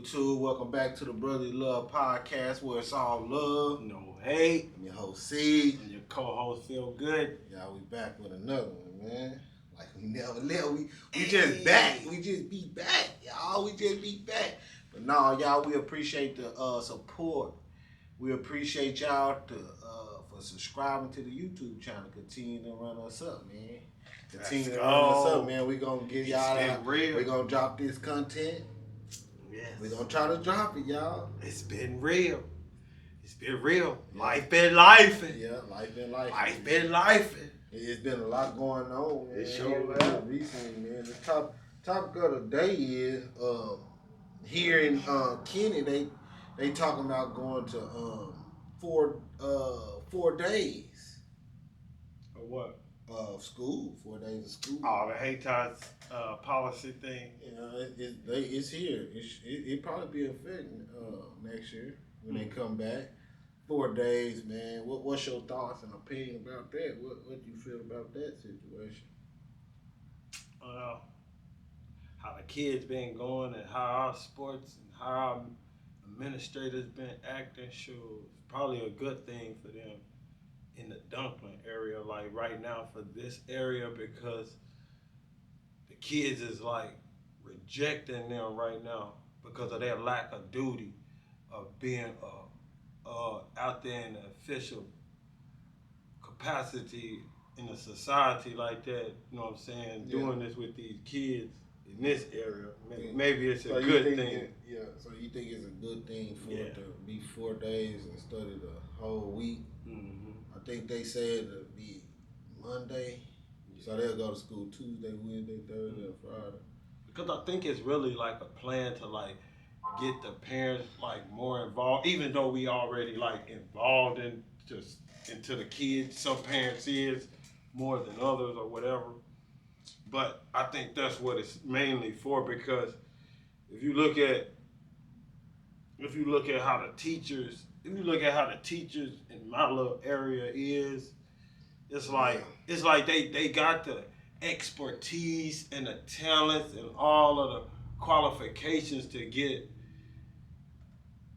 YouTube? Welcome back to the Brotherly Love Podcast, where it's all love. No hate. I'm your host C. And your co-host Feel Good. Y'all, we back with another one, man. Like we never left. We just back. We just be back, y'all. We just be back. But no, y'all, we appreciate the support. We appreciate y'all for subscribing to the YouTube channel. Continue to run us up, man. Continue to run us up, man. We gonna give y'all that. We gonna drop this content. Yes. We gonna try to drop it, y'all. It's been real. It's been real. Yeah. Life been life. Yeah, life been life. Life been life. It's been a lot going on, man. It sure has. Recently, man. The topic of the day is here in Kenny, they talking about going to 4 days. Of what? Of school, 4 days of school. Oh, the hate ties policy thing. It's here. It probably be affecting next year when they come back. 4 days, man. What's your thoughts and opinion about that? What do you feel about that situation? How the kids been going and how our sports and how our administrators been acting, sure, it's probably a good thing for them in the Dunkling area, like right now for this area, because the kids is like rejecting them right now because of their lack of duty of being out there in the official capacity in a society like that. You know what I'm saying? Yeah. Doing this with these kids in this area, maybe it's a good thing. So you think it's a good thing for it to be 4 days instead of the whole week? Mm-hmm. I think they said it'll be Monday, so they'll go to school Tuesday, Wednesday, Thursday, and Friday. Because I think it's really like a plan to like get the parents like more involved, even though we already like involved into the kids. Some parents is more than others or whatever. But I think that's what it's mainly for, because if you look at how the teachers in my little area is, it's like they got the expertise and the talents and all of the qualifications to get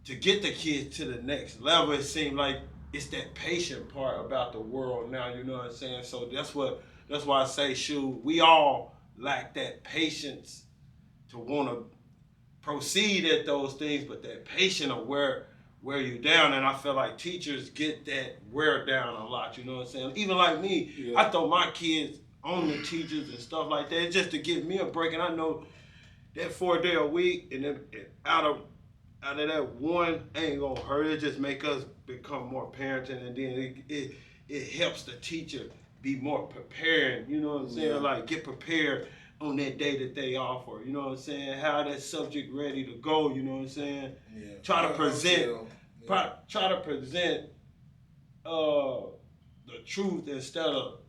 the kids to the next level. It seems like it's that patient part about the world now, you know what I'm saying? So that's why I say, shoot, we all lack that patience to want to proceed at those things, but that patience will wear you down. And I feel like teachers get that wear down a lot, you know what I'm saying? Even like me, I throw my kids on the teachers and stuff like that just to give me a break. And I know that 4 day a week, and then out of that one ain't gonna hurt. It just make us become more parenting, and then it helps the teacher be more prepared, you know what I'm saying? Yeah. Like get prepared on that day that they offer, you know what I'm saying? Have that subject ready to go, you know what I'm saying? Yeah. Try to present the truth instead of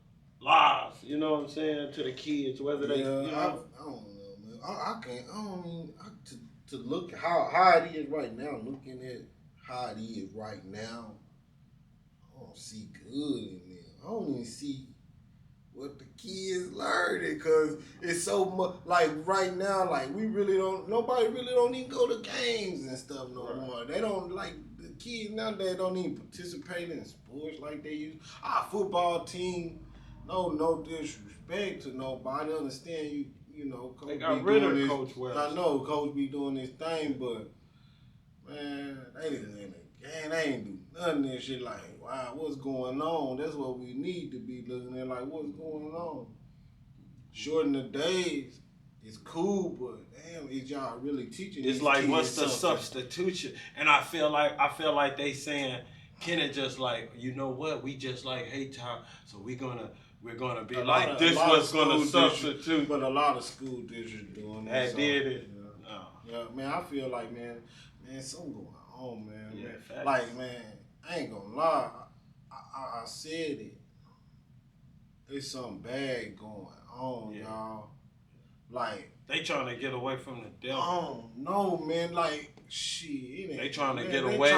lies, you know what I'm saying, to the kids, whether they, you know. I don't know, man. To look how it is right now, looking at how it is right now, I don't see good in there. I don't even see what the kids learning, because it's so much, like right now, like nobody really don't even go to games and stuff no more. They don't, like, the kids nowadays don't even participate in sports like they used. Our football team, no disrespect to nobody, understand you know, Coach they got rid of Coach West. I know Coach be doing this thing, but man, they didn't in the game. They ain't do nothing of this shit. Like, wow, what's going on? That's what we need to be looking at. Like, what's going on? Shorten the days. It's cool, but damn, is y'all really teaching? It's like, what's the substitution? And I feel like they saying, can it just like, you know what? We just like hate time, so we're gonna be like, this was gonna substitute. But a lot of school districts doing that. That did it. Yeah. No. Yeah, man, I feel like, man, something going on, man. Yeah, man. Like, man, I ain't gonna lie. I said it. There's something bad going on, y'all. Like, they trying to get away from the devil. I don't know, man. Like, shit. They trying to get away.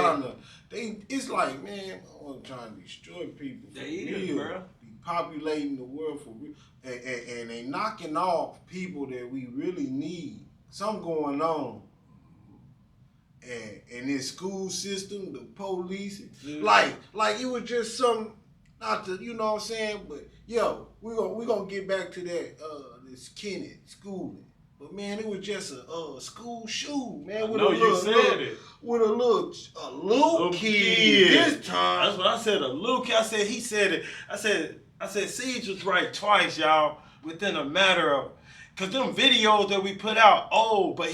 It's like, man, I'm trying to destroy people. They is, bro. Populating the world for real, and they knocking off people that we really need. Something going on. and in this school system, the police, Yeah. like it was just some, not to, you know what I'm saying, but yo, we gonna get back to that this Kennedy schooling. But man, it was just a school shoe, man, I know you said it. with a little kid this time. That's what I said. A little kid. He said it. I said Siege was right twice, y'all, within a matter of, cause them videos that we put out, but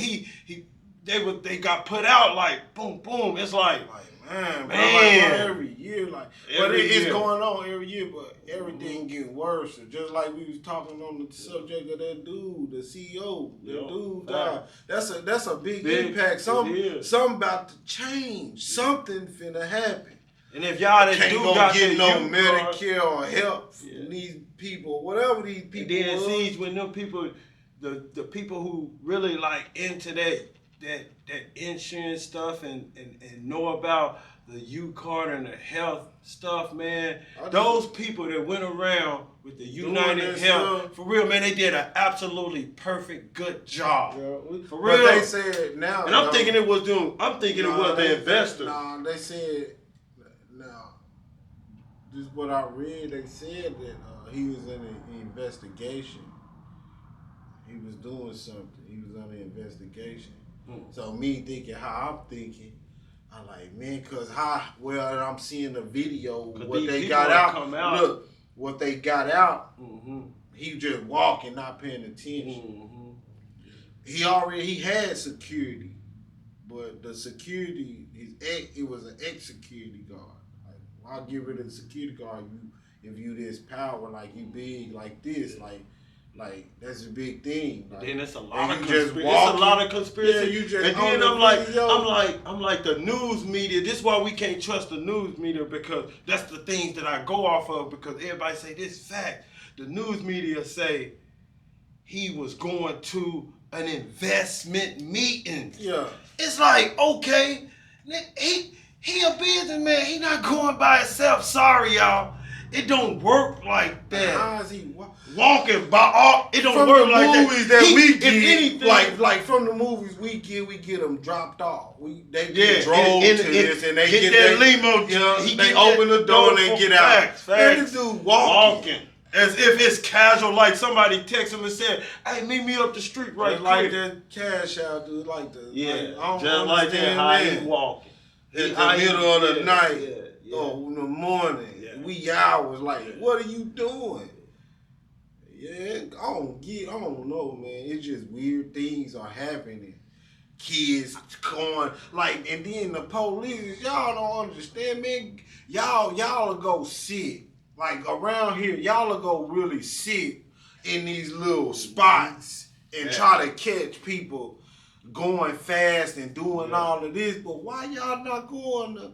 they got put out like boom boom. It's like Man, man. like every year, but it's going on every year, but everything getting worse. Just like we was talking on the subject of that dude, the CEO, dude died. That's a big impact. Something about to change. Something finna happen. And if y'all that can't do go got get the no youth Medicare or help from these people, whatever these people. And then Siege, when them people, the people who really like into that insurance stuff and know about the U card and the health stuff, man. Those people that went around with the United Health, for real, man, they did an absolutely perfect good job. Yeah, for real. But they said now, and I'm thinking it was the investor. Nah, they said now. This is what I read. They said that he was in an investigation. He was doing something. He was on an investigation. So me thinking how I'm thinking, I'm like, man, cause I'm seeing the video, what they got out. Look, what they got out. He just walking, not paying attention. He had security, but the security, it was an ex-security guard. Like, why get rid of the security guard if you this power, like you big like this, like that's a big thing. Like, then it's a lot of conspiracy. Yeah, and then I'm like the news media. This is why we can't trust the news media, because that's the things that I go off of, because everybody say this fact. The news media say he was going to an investment meeting. Yeah. It's like, okay, he a businessman. He not going by himself. Sorry, y'all. It don't work like that. How is he walking by all? It don't from work the like movies that. We get, anything, like from the movies we get them dropped off. They get drove to this, and they get that limo. They open the door and they get out. Facts. And this dude walking as if it's casual, like somebody text him and said, "Hey, meet me up the street right quick." Like that cash out dude, like the just like that. How he walking in the middle of the night or in the morning. We hours, like, what are you doing? Yeah, I don't know, man. It's just weird things are happening. Kids going, like, and then the police, y'all don't understand, man. Y'all will go sit. Like, around here, y'all will go really sit in these little spots and try to catch people going fast and doing all of this, but why y'all not going to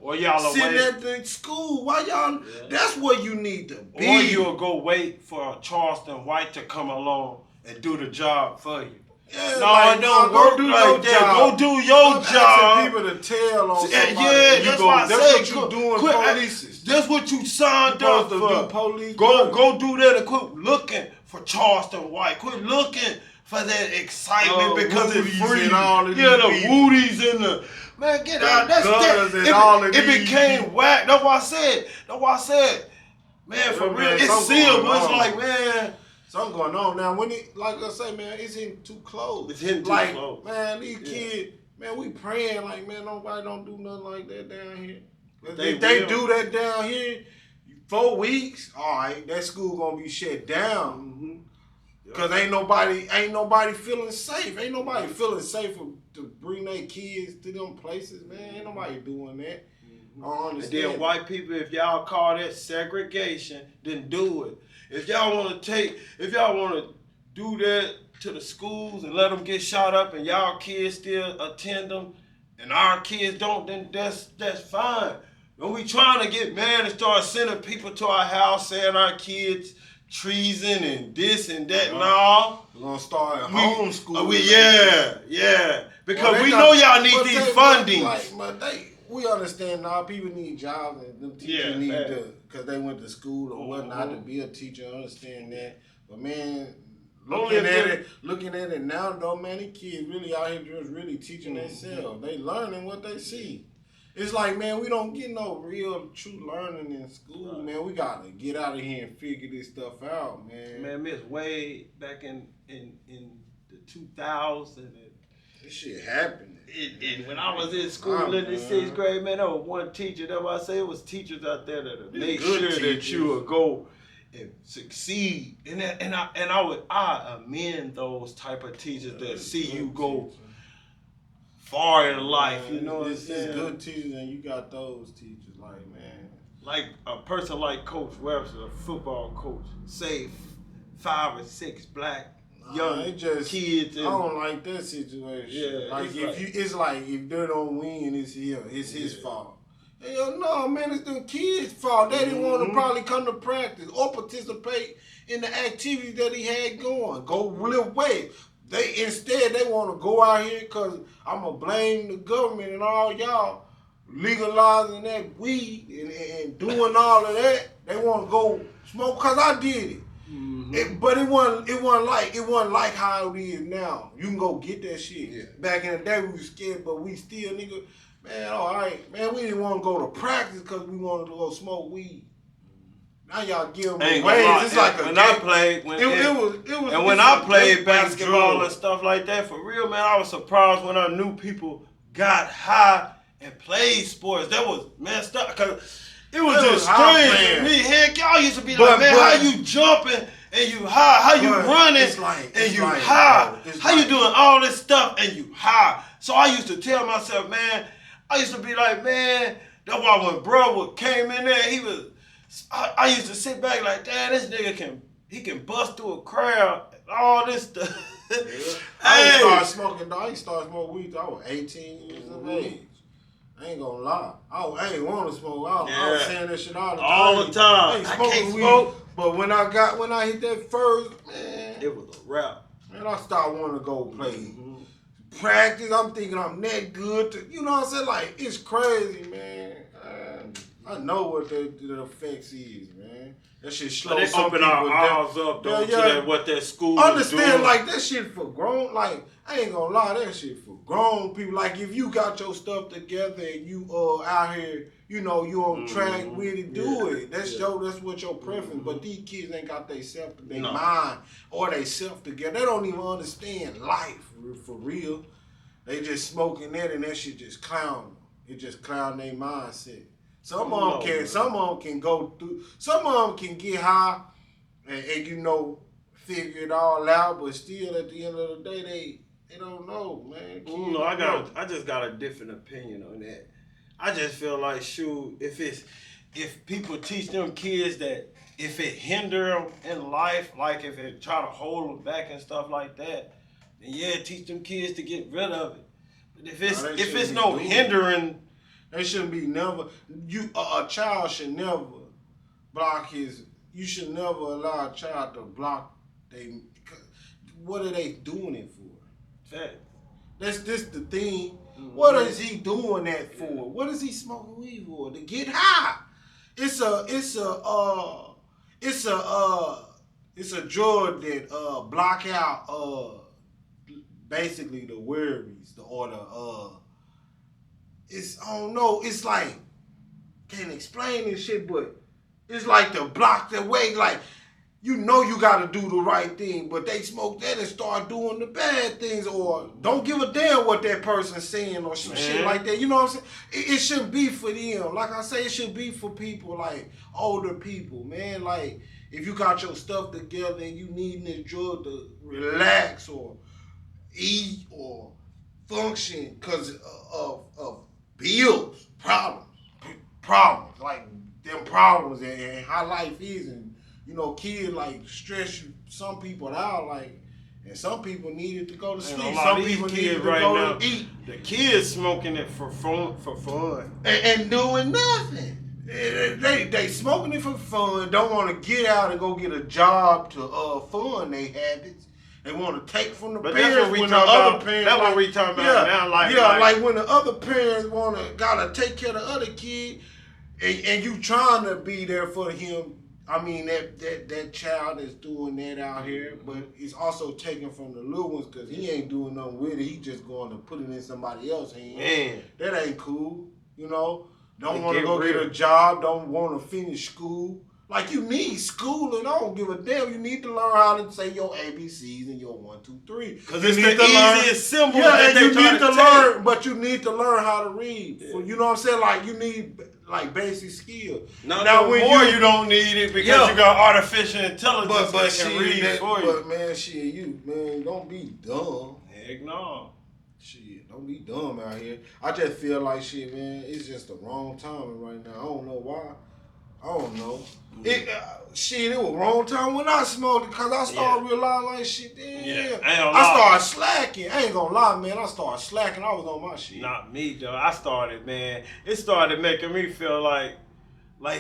sitting at the school? Why y'all? That's where you need to be. Or you'll go wait for Charleston White to come along and do the job for you. Yeah, it don't work like that. Go do your job. People to tell on somebody. That's what you doing, police. That's what you signed up for. Do police go do that and quit looking for Charleston White. Quit looking for that excitement because it's free. The Woodies and the man, get out. It became whack. That's why I said, man, for real, it's sealed. But it's like, man, something going on now. When like I say, man, it's hitting too close. It's hitting too close. Man, these kids, man, we praying like, man, nobody don't do nothing like that down here. If they do that down here, 4 weeks, all right, that school gonna be shut down. Cause ain't nobody feeling safe. Ain't nobody feeling safe to bring their kids to them places, man. Ain't nobody doing that. I don't understand. And then white people, if y'all call that segregation, then do it. If y'all want to do that to the schools and let them get shot up, and y'all kids still attend them, and our kids don't, then that's fine. When we trying to get mad and start sending people to our house saying our kids treason and this and that and all. We're gonna start homeschool. Because we know y'all need these fundings. We understand now people need jobs and them teachers need to, because they went to school or whatnot to be a teacher. I understand that. But man, Only looking at it now, though, man, these kids really out here just really teaching themselves. They learning what they see. It's like, man, we don't get no real true learning in school, man. We gotta get out of here and figure this stuff out, man. Man, Miss Wade back in the 2000s. This shit happened. And when I was in school in the sixth grade, man, there was one teacher. That's why I say it was teachers out there that made sure that you would go and succeed. And I amend those type of teachers that see you go far in life. You know what I'm saying? It's good teachers, and you got those teachers, like, man. Like a person like Coach Webster, a football coach, say 5 or 6 black young kids. I don't like that situation. Yeah, like it's like if they don't win, it's his fault. Hell no, man, it's them kids' fault. They didn't want to probably come to practice or participate in the activities that he had going. Go live away. Instead they want to go out here because I'm gonna blame the government and all y'all legalizing that weed and doing all of that. They want to go smoke because I did it. But it wasn't like how it is now. You can go get that shit. Yeah. Back in the day we was scared, but we still, nigga, man, all right, man, we didn't want to go to practice because we wanted to go smoke weed. Now y'all give them away. It's like when I played, when I played basketball and stuff like that, for real, man, I was surprised when I knew people got high and played sports. That was messed up because it was just strange to me. Heck, y'all used to be like, man, how you jumping and you high? How you running and you high? How you doing all this stuff and you high? So I used to tell myself, man, I used to be like, man, that's why when bro came in there, I used to sit back like, damn, this nigga can bust through a crowd and all this stuff. Yeah. I used to start smoking weed till I was 18 years of age. I ain't gonna lie. I ain't want to smoke. I was saying that shit all the time. All the time. I ain't smoking weed. But when I hit that first, man, it was a wrap. Man, I started wanting to go play practice. I'm thinking I'm that good. You know what I'm saying? Like, it's crazy, man. I know what the effects is, man. That shit slow some people down. Open our eyes up, though, to what that school is doing. Like, that shit for grown, like, I ain't gonna lie, that shit for grown people. Like, if you got your stuff together and you out here, you know, you on track with it, do it. That's what your preference. But these kids ain't got their mind or they self together. They don't even understand life for real. They just smoking that and that shit just clown them. It just clown their mindset. Some of them can go through. Some of them can get high and you know figure it all out. But still, at the end of the day, they don't know, man. I just got a different opinion on that. I just feel like, shoot, if people teach them kids that if it hinder them in life, like if it try to hold them back and stuff like that, then yeah, teach them kids to get rid of it. But if it's no hindering. They shouldn't be never. A child should never block you should never allow a child to block what are they doing it for? Fact. That's the thing. What is he doing that for? What is he smoking weed for? To get high. It's a drug that block out basically the worries, I don't know, it's like, can't explain this shit, but it's like to block the way, like, you know you gotta do the right thing, but they smoke that and start doing the bad things, or don't give a damn what that person's saying or some shit like that. You know what I'm saying? It shouldn't be for them. Like I say, it should be for people like older people, man. Like, if you got your stuff together and you need this drug to relax or eat or function because of bills, problems, like them problems and how life is, and you know, kids like stress some people out, like, and some people needed to go to sleep. Some people needed to go to eat. The kids smoking it for fun, and doing nothing. They smoking it for fun. Don't want to get out and go get a job to fund their habits. They want to take from the parents. That's what we talking about. That's what we talking about now. Like when the other parents gotta take care of the other kid, and you trying to be there for him I mean that child is doing that out here, but it's also taken from the little ones because he ain't doing nothing with it. He just going to put it in somebody else's hand. Man, That ain't cool. You know, don't it want to get go get real. a job. Don't want to finish school. Like you need schooling. I don't give a damn. You need to learn how to say your ABCs and your 1, 2, 3. Because You it's need the to learn. easiest symbol Yeah, that and they you try need to to take. learn, but you need to learn how to read. Yeah. You know what I'm saying? Like you need like basic skills. Now Now when you don't need it because Yeah. you got artificial intelligence but that can read for you. But man, shit, you man, don't be dumb. Heck no. Shit, don't be dumb out here. I just feel like shit, man. It's just the wrong timing right now. I don't know why. I don't know. It was wrong time when I smoked it because I started realizing like shit. Damn. I started slacking. I ain't gonna lie, man. I started slacking. I was on my shit. Not me though. I started, man. It started making me feel like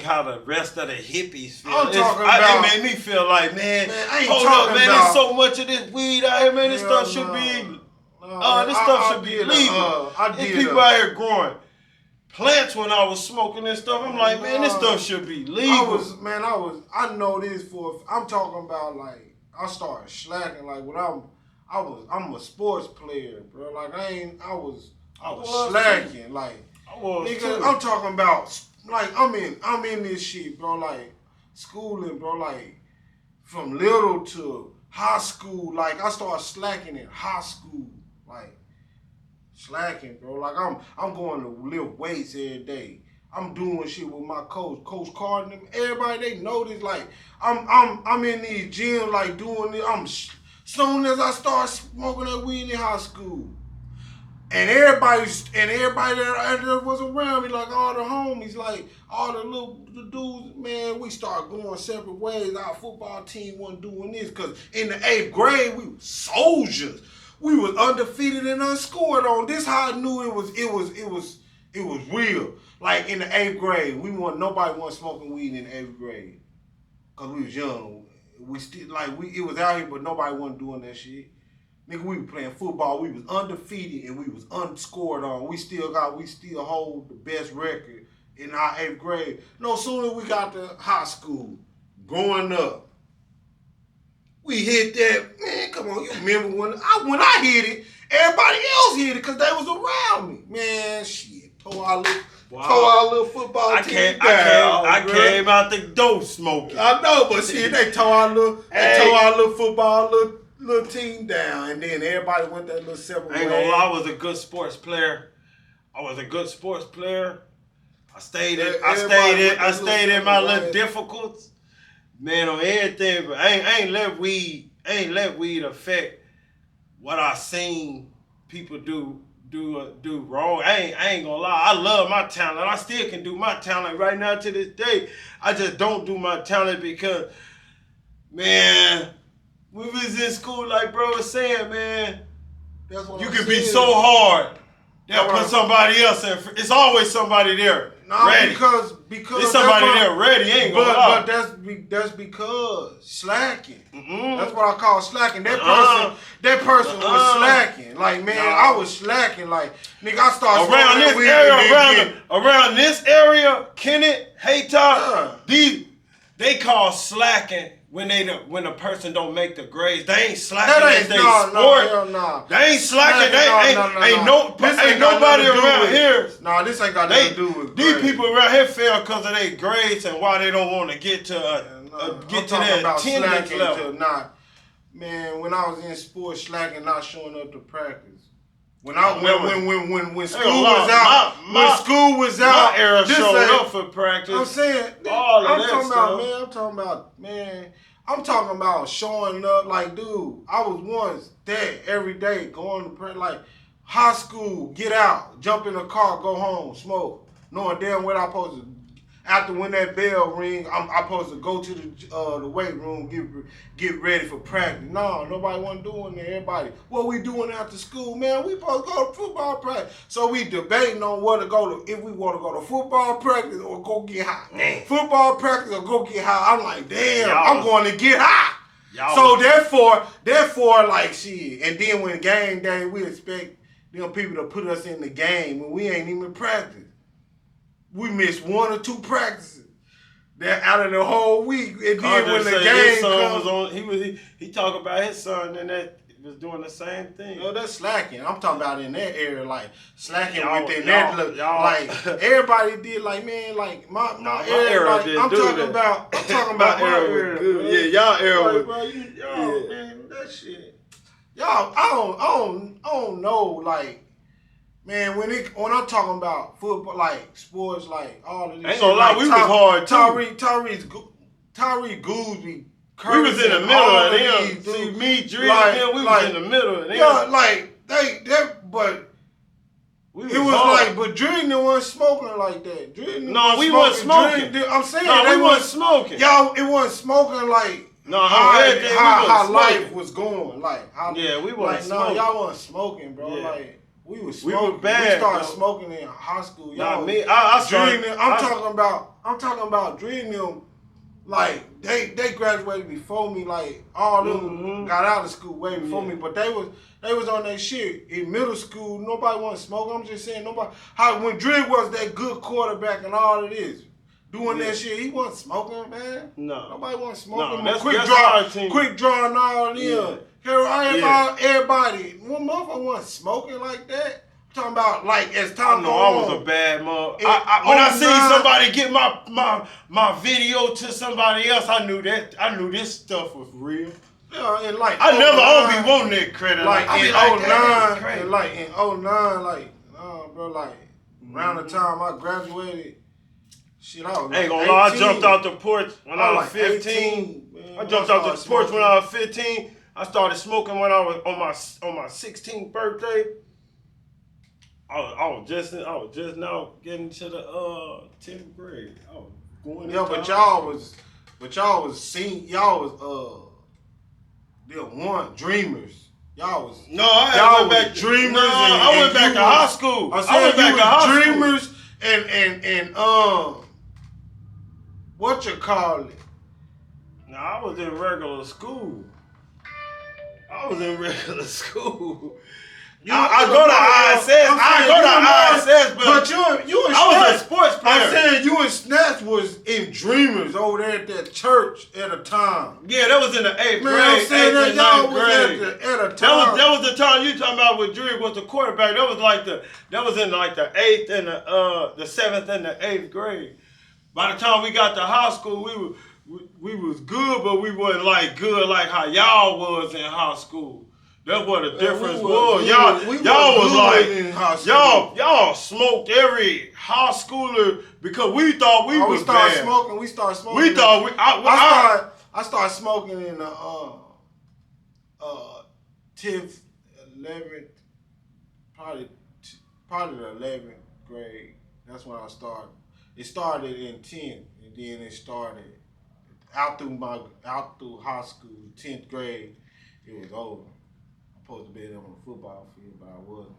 how the rest of the hippies feel. It made me feel like, man I ain't hold talking up, man. about, There's so much of this weed out here, man. This stuff should be, this stuff should be legal. There's people out here growing plants when I was smoking and stuff. I'm like, man, this stuff should be legal. I know this I'm talking about like I started slacking like when I'm a sports player, bro. Like I was slacking. Like nigga, I'm talking about like I'm in this shit, bro. Like schooling, bro. Like from little to high school. Like I started slacking in high school. Like slacking, bro. Like I'm going to lift weights every day. I'm doing shit with my Coach Carter. Everybody they know this. Like I'm in these gyms like doing this. Soon as I start smoking that weed in high school, and everybody that was around me, like all the homies, like all the dudes, man, we started going separate ways. Our football team wasn't doing this because in the 8th grade we were soldiers. We was undefeated and unscored on. This how I knew it was real. Like in the 8th grade, nobody wasn't smoking weed in the 8th grade. Cause we was young. We still it was out here, but nobody wasn't doing that shit. Nigga, we were playing football. We was undefeated and we was unscored on. We still hold the best record in our 8th grade. No sooner we got to high school, growing up, we hit that, man, come on, you remember when I hit it, everybody else hit it because they was around me. Man, shit, tore our little football team down. I came out the door smoking. I know, but shit, they tore our little football little team down, and then everybody went that little separate way. I ain't gonna lie, I was a good sports player. I stayed in my little difficulties. Man, on everything, but I ain't let weed affect what I seen people do wrong. I ain't gonna lie. I love my talent. I still can do my talent right now to this day. I just don't do my talent because, man, we was in school, like bro was saying, man, you can be so hard. They'll put somebody else in. It's always somebody there. Ready. Because it's somebody there ready. Ain't gonna lie. But that's because slacking. Mm-hmm. That's what I call slacking. That person was slacking. Like man, I was slacking. Like nigga, I started around this area, Kennett, Haytop, they call slacking. When the person don't make the grades, they ain't slacking. They ain't slacking. Ain't nobody around here. Nah, this ain't got nothing to do with these people around here fail because of their grades and why they don't want to get to their attendance level. Man, when I was in sports, slacking, not showing up to practice. When school was out, my era showed up for practice. I'm saying, I'm talking about showing up. Like, dude, I was once there every day going to practice. Like, high school, get out, jump in a car, go home, smoke. Knowing damn well I'm supposed to. After when that bell ring, I'm supposed to go to the weight room, get ready for practice. No, nobody wasn't doing that. Everybody, what we doing after school, man? We supposed to go to football practice. So we debating on where to go to, if we want to go to football practice or go get high. Damn. Football practice or go get high. I'm like, damn, I'm going to get high. So therefore, like shit. And then when game day, we expect them people to put us in the game when we ain't even practice. We missed 1 or 2 practices. that out of the whole week. And then when the His game son comes, was on. He talk about his son and that was doing the same thing. no, that's slacking. I'm talking about in that area, like slacking Y'all- within y'all- that look. y'all- Like everybody did, like man, like my my era. era Like, didn't I'm do talking that. about. I'm talking My about my era was era. good. Bro. Yeah, y'all era Like, was- bro, yeah. man, that shit. Y'all, I don't know. Like, man, when I'm talking about football, like sports, like all of this. Ain't gonna lie, like, we was hard too. Tyree Goosby. We was in the middle of them. See, me, Dream, and them, we was in the middle of them. Yeah, like but we it was hard. like, but Dream didn't wasn't smoking like that. Dream No, we wasn't smoking. I'm saying No, they we wasn't smoking. Y'all, it wasn't smoking like No, how life was going. Like how, yeah, we like wasn't no, smoking. y'all wasn't smoking, bro. Yeah. Like we was We smoking. were bad, We started bro. smoking in high school. Y'all, Nah, me, I started. Dream. I'm talking about Dream them. Like they graduated before me. Like all them got out of school way before me. But they was on that shit in middle school. Nobody wasn't smoking. I'm just saying nobody. How when Dream was that good quarterback and all it is. Doing that shit, he wasn't smoking, man. No. Nobody wasn't smoking. No, quick draw and all them. Everybody. One motherfucker wasn't smoking like that. I'm talking about like as time I know I was a bad mother. When I seen 09 somebody get my video to somebody else, I knew this stuff was real. Yeah, and like I never 09 always be wanting that credit. like I in be like, 09, "Damn, crazy." and like in 09, like bro, like around the time I graduated, shit, I was like Ain't gonna lie, I 18. jumped out the porch when I was like 15. 18, man. I jumped out the started porch when smoking. I was 15. I started smoking when I was on my 16th birthday. I was just now getting to the 10th grade. I was going. Yeah, but y'all was dreamers. Y'all was y'all went back dreamers. No, and I went back you to high school. I I went said back to high school. dreamers and what you call it? No, I was in regular school. I go to ISS, but you and I was a Snatch- sports player. I'm saying you and Snatch was in dreamers over there at that church at a time. Yeah, that was in the 8th grade. Man, I'm saying that 8th y'all and was 9th grade. at a time. That was the time you talking about with Drew was the quarterback. That was in like the 8th and the 7th and the 8th grade. By the time we got to high school, we was good, but we wasn't like good like how y'all was in high school. That's what the difference was. Y'all smoked every high schooler because we thought we was bad. We started smoking. We thought I started smoking in the 10th, 11th, probably the 11th grade. That's when I started. It started in 10th, and then it started out through high school, 10th grade. It was over. I'm supposed to be on the football field, but I wasn't.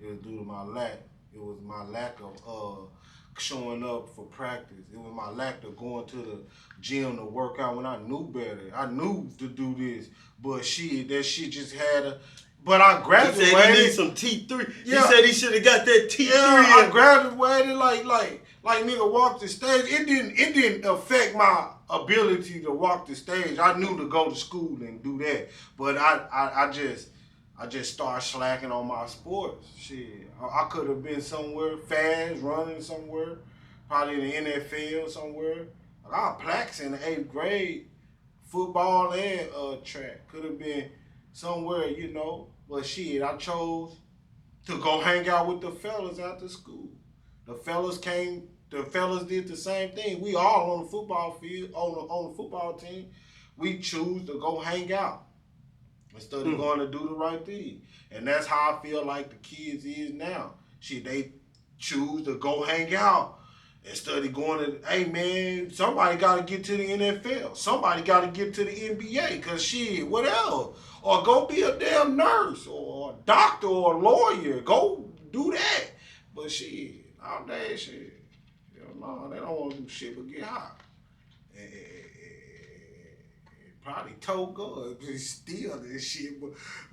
It was due to my lack. It was my lack of showing up for practice. It was my lack of going to the gym to work out when I knew better. I knew to do this, but that shit just had a. But I graduated. He said he needs some T3. Yeah. He said he should have got that T3. Yeah, I graduated like nigga walked the stage. It didn't affect my ability to walk the stage. I knew to go to school and do that, but I just started slacking on my sports. Shit, I could have been somewhere fast, running somewhere, probably in the NFL somewhere. I got plaques in the 8th grade, football and track. Could have been somewhere, But shit, I chose to go hang out with the fellas after school. The fellas did the same thing. We all on the football field, on the football team. We choose to go hang out instead of going to do the right thing. And that's how I feel like the kids is now. Shit, they choose to go hang out instead of going to, hey man, somebody got to get to the NFL. Somebody got to get to the NBA because shit, what else? Or go be a damn nurse or a doctor or a lawyer. Go do that. But shit, nowadays, shit, no, they don't want to do shit but get high. Probably told God to steal this shit.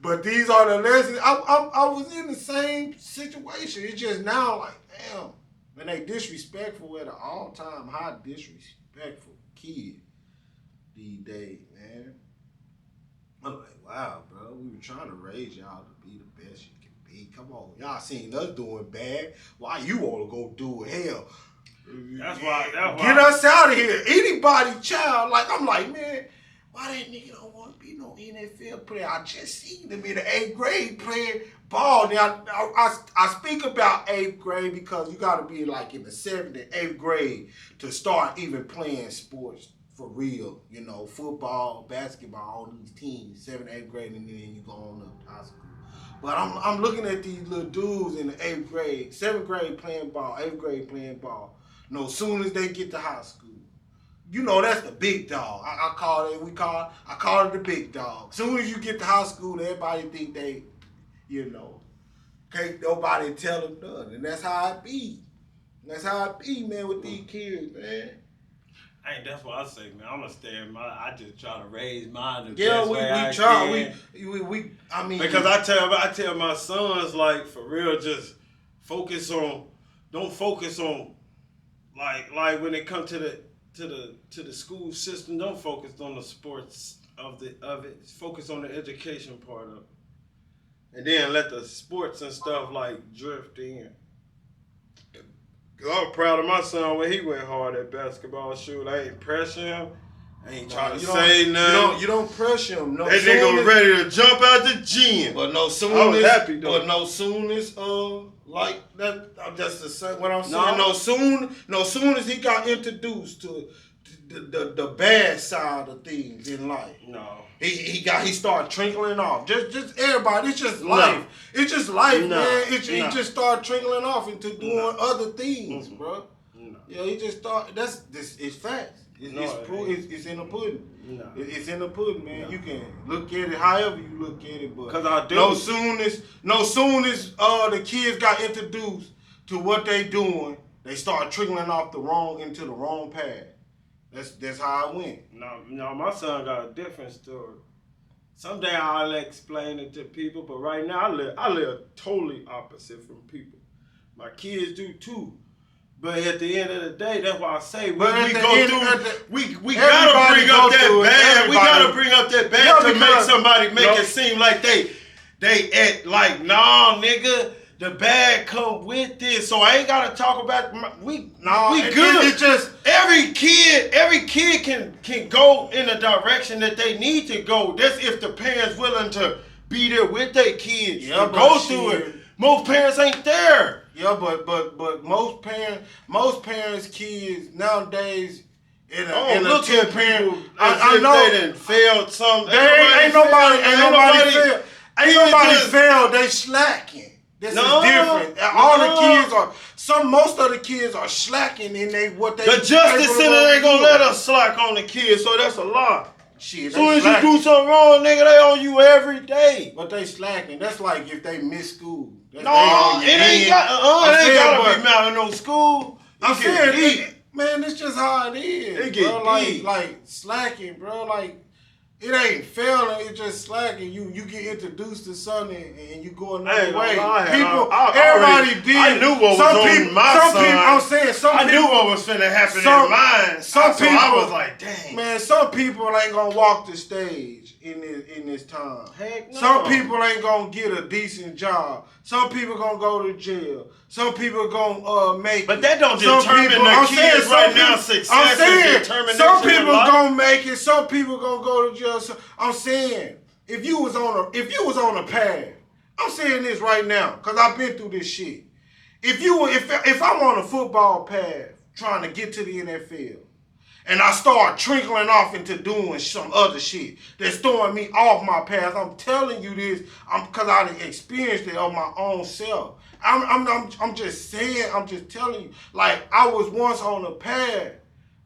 But these are the lessons. I was in the same situation. It's just now like, damn, man, they disrespectful at an all-time high disrespect. disrespectful kid these days, man. I'm like, wow, bro. We were trying to raise y'all to be the best you can be. Come on, y'all seen us doing bad. Why you want to go do it? Hell, get us out of here. Anybody, child. Like I'm like, man, why that nigga don't want to be no NFL player? I just seen him in the 8th grade playing ball. Now I speak about 8th grade because you got to be like in the 7th and 8th grade to start even playing sports for real. You know, football, basketball, all these teams, 7th, 8th grade, and then you go on up to high school. But I'm looking at these little dudes in the 8th grade, 7th grade playing ball, 8th grade playing ball. No, soon as they get to high school, you know that's the big dog. I call it the big dog. Soon as you get to high school, everybody think they, you know, can't nobody tell them nothing. And that's how it be. That's how it be, man, with these kids, man. Hey, that's what I say, man. I'm gonna stay in my. I just try to raise mine the Yeah, best way I try. can. We. I mean, because I tell my sons like for real, just focus on. Don't focus on like when it comes to the school system. Don't focus on the sports of it. Focus on the education part of it, and then let the sports and stuff like drift in. Cause I was proud of my son when he went hard at basketball. Shoot, I ain't pressure him. I ain't trying to say nothing. You don't pressure him. No, that nigga was ready to jump out the gym. But no soon I was as, happy though. But no soon as like that. I'm just to say what I'm saying. No soon as he got introduced to the bad side of things in life. No. He started trickling off. Just everybody. It's just life. No. It's just life, man. He just started trickling off into doing other things, bro. No. Yeah, he just started. It's facts. It's in the pudding. No. It's in the pudding, man. No. You can look at it however you look at it, but because I do. No soon as the kids got introduced to what they doing, they start trickling off into the wrong path. That's how it went. No, my son got a different story. Someday I'll explain it to people, but right now I live totally opposite from people. My kids do too. But at the end of the day, that's why I say we gotta bring up that bad. We gotta bring up that bad to make somebody it seem like they act like, nah, nigga. The bad come with this, so I ain't gotta talk about we good. It's just every kid can go in the direction that they need to go. That's if the parents willing to be there with their kids to go through it. Most parents ain't there. Yeah, but most parents' kids nowadays in a 10-parent. I know they done failed some. Ain't nobody failed. They slacking. This is different. Most of the kids are slacking in what they. The justice center ain't gonna let us slack on the kids, so that's a lie. Shit, as soon as you do something wrong, nigga, they on you every day. But they slacking. That's like if they miss school. It ain't gotta be mad at no school. I'm saying, man, it's just how it is. It get deep. Like slacking, bro. Like. It ain't failing, it's just slacking. You get introduced to something and you go another way. Everybody did. I knew what was on my side. I knew what was finna happen in mine. I was like, dang. Man, some people ain't gonna walk the stage in this time. Heck no. Some people ain't gonna get a decent job. Some people gonna go to jail. Some people gonna make it. But that don't determine the kids right now success. I'm saying some people gonna make it. Some people gonna go to jail. So I'm saying if you was on a path, I'm saying this right now because I've been through this shit. If I'm on a football path trying to get to the NFL, and I start trickling off into doing some other shit that's throwing me off my path, I'm telling you this, because I experienced it on my own self. I'm just saying, I'm just telling you, like I was once on a path,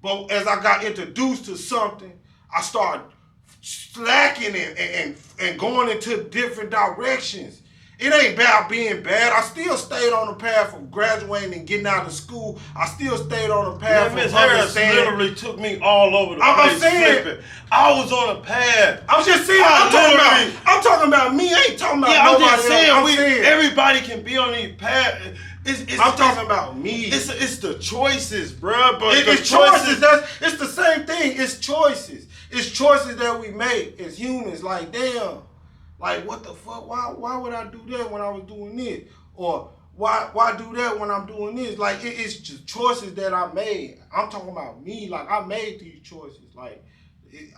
but as I got introduced to something, I started slacking and going into different directions. It ain't about being bad. I still stayed on the path of graduating and getting out of school. I still stayed on the path of understanding. Literally took me all over the place. Flipping. I was on a path. I'm just saying. I'm talking about me. I ain't talking about nobody else. Everybody can be on these paths. I'm talking about me. It's the choices, bro. But It's choices. It's the same thing. It's choices. It's choices that we make as humans. Like, damn, like what the fuck? Why would I do that when I was doing this? Or why do that when I'm doing this? Like it's just choices that I made. I'm talking about me. Like I made these choices. Like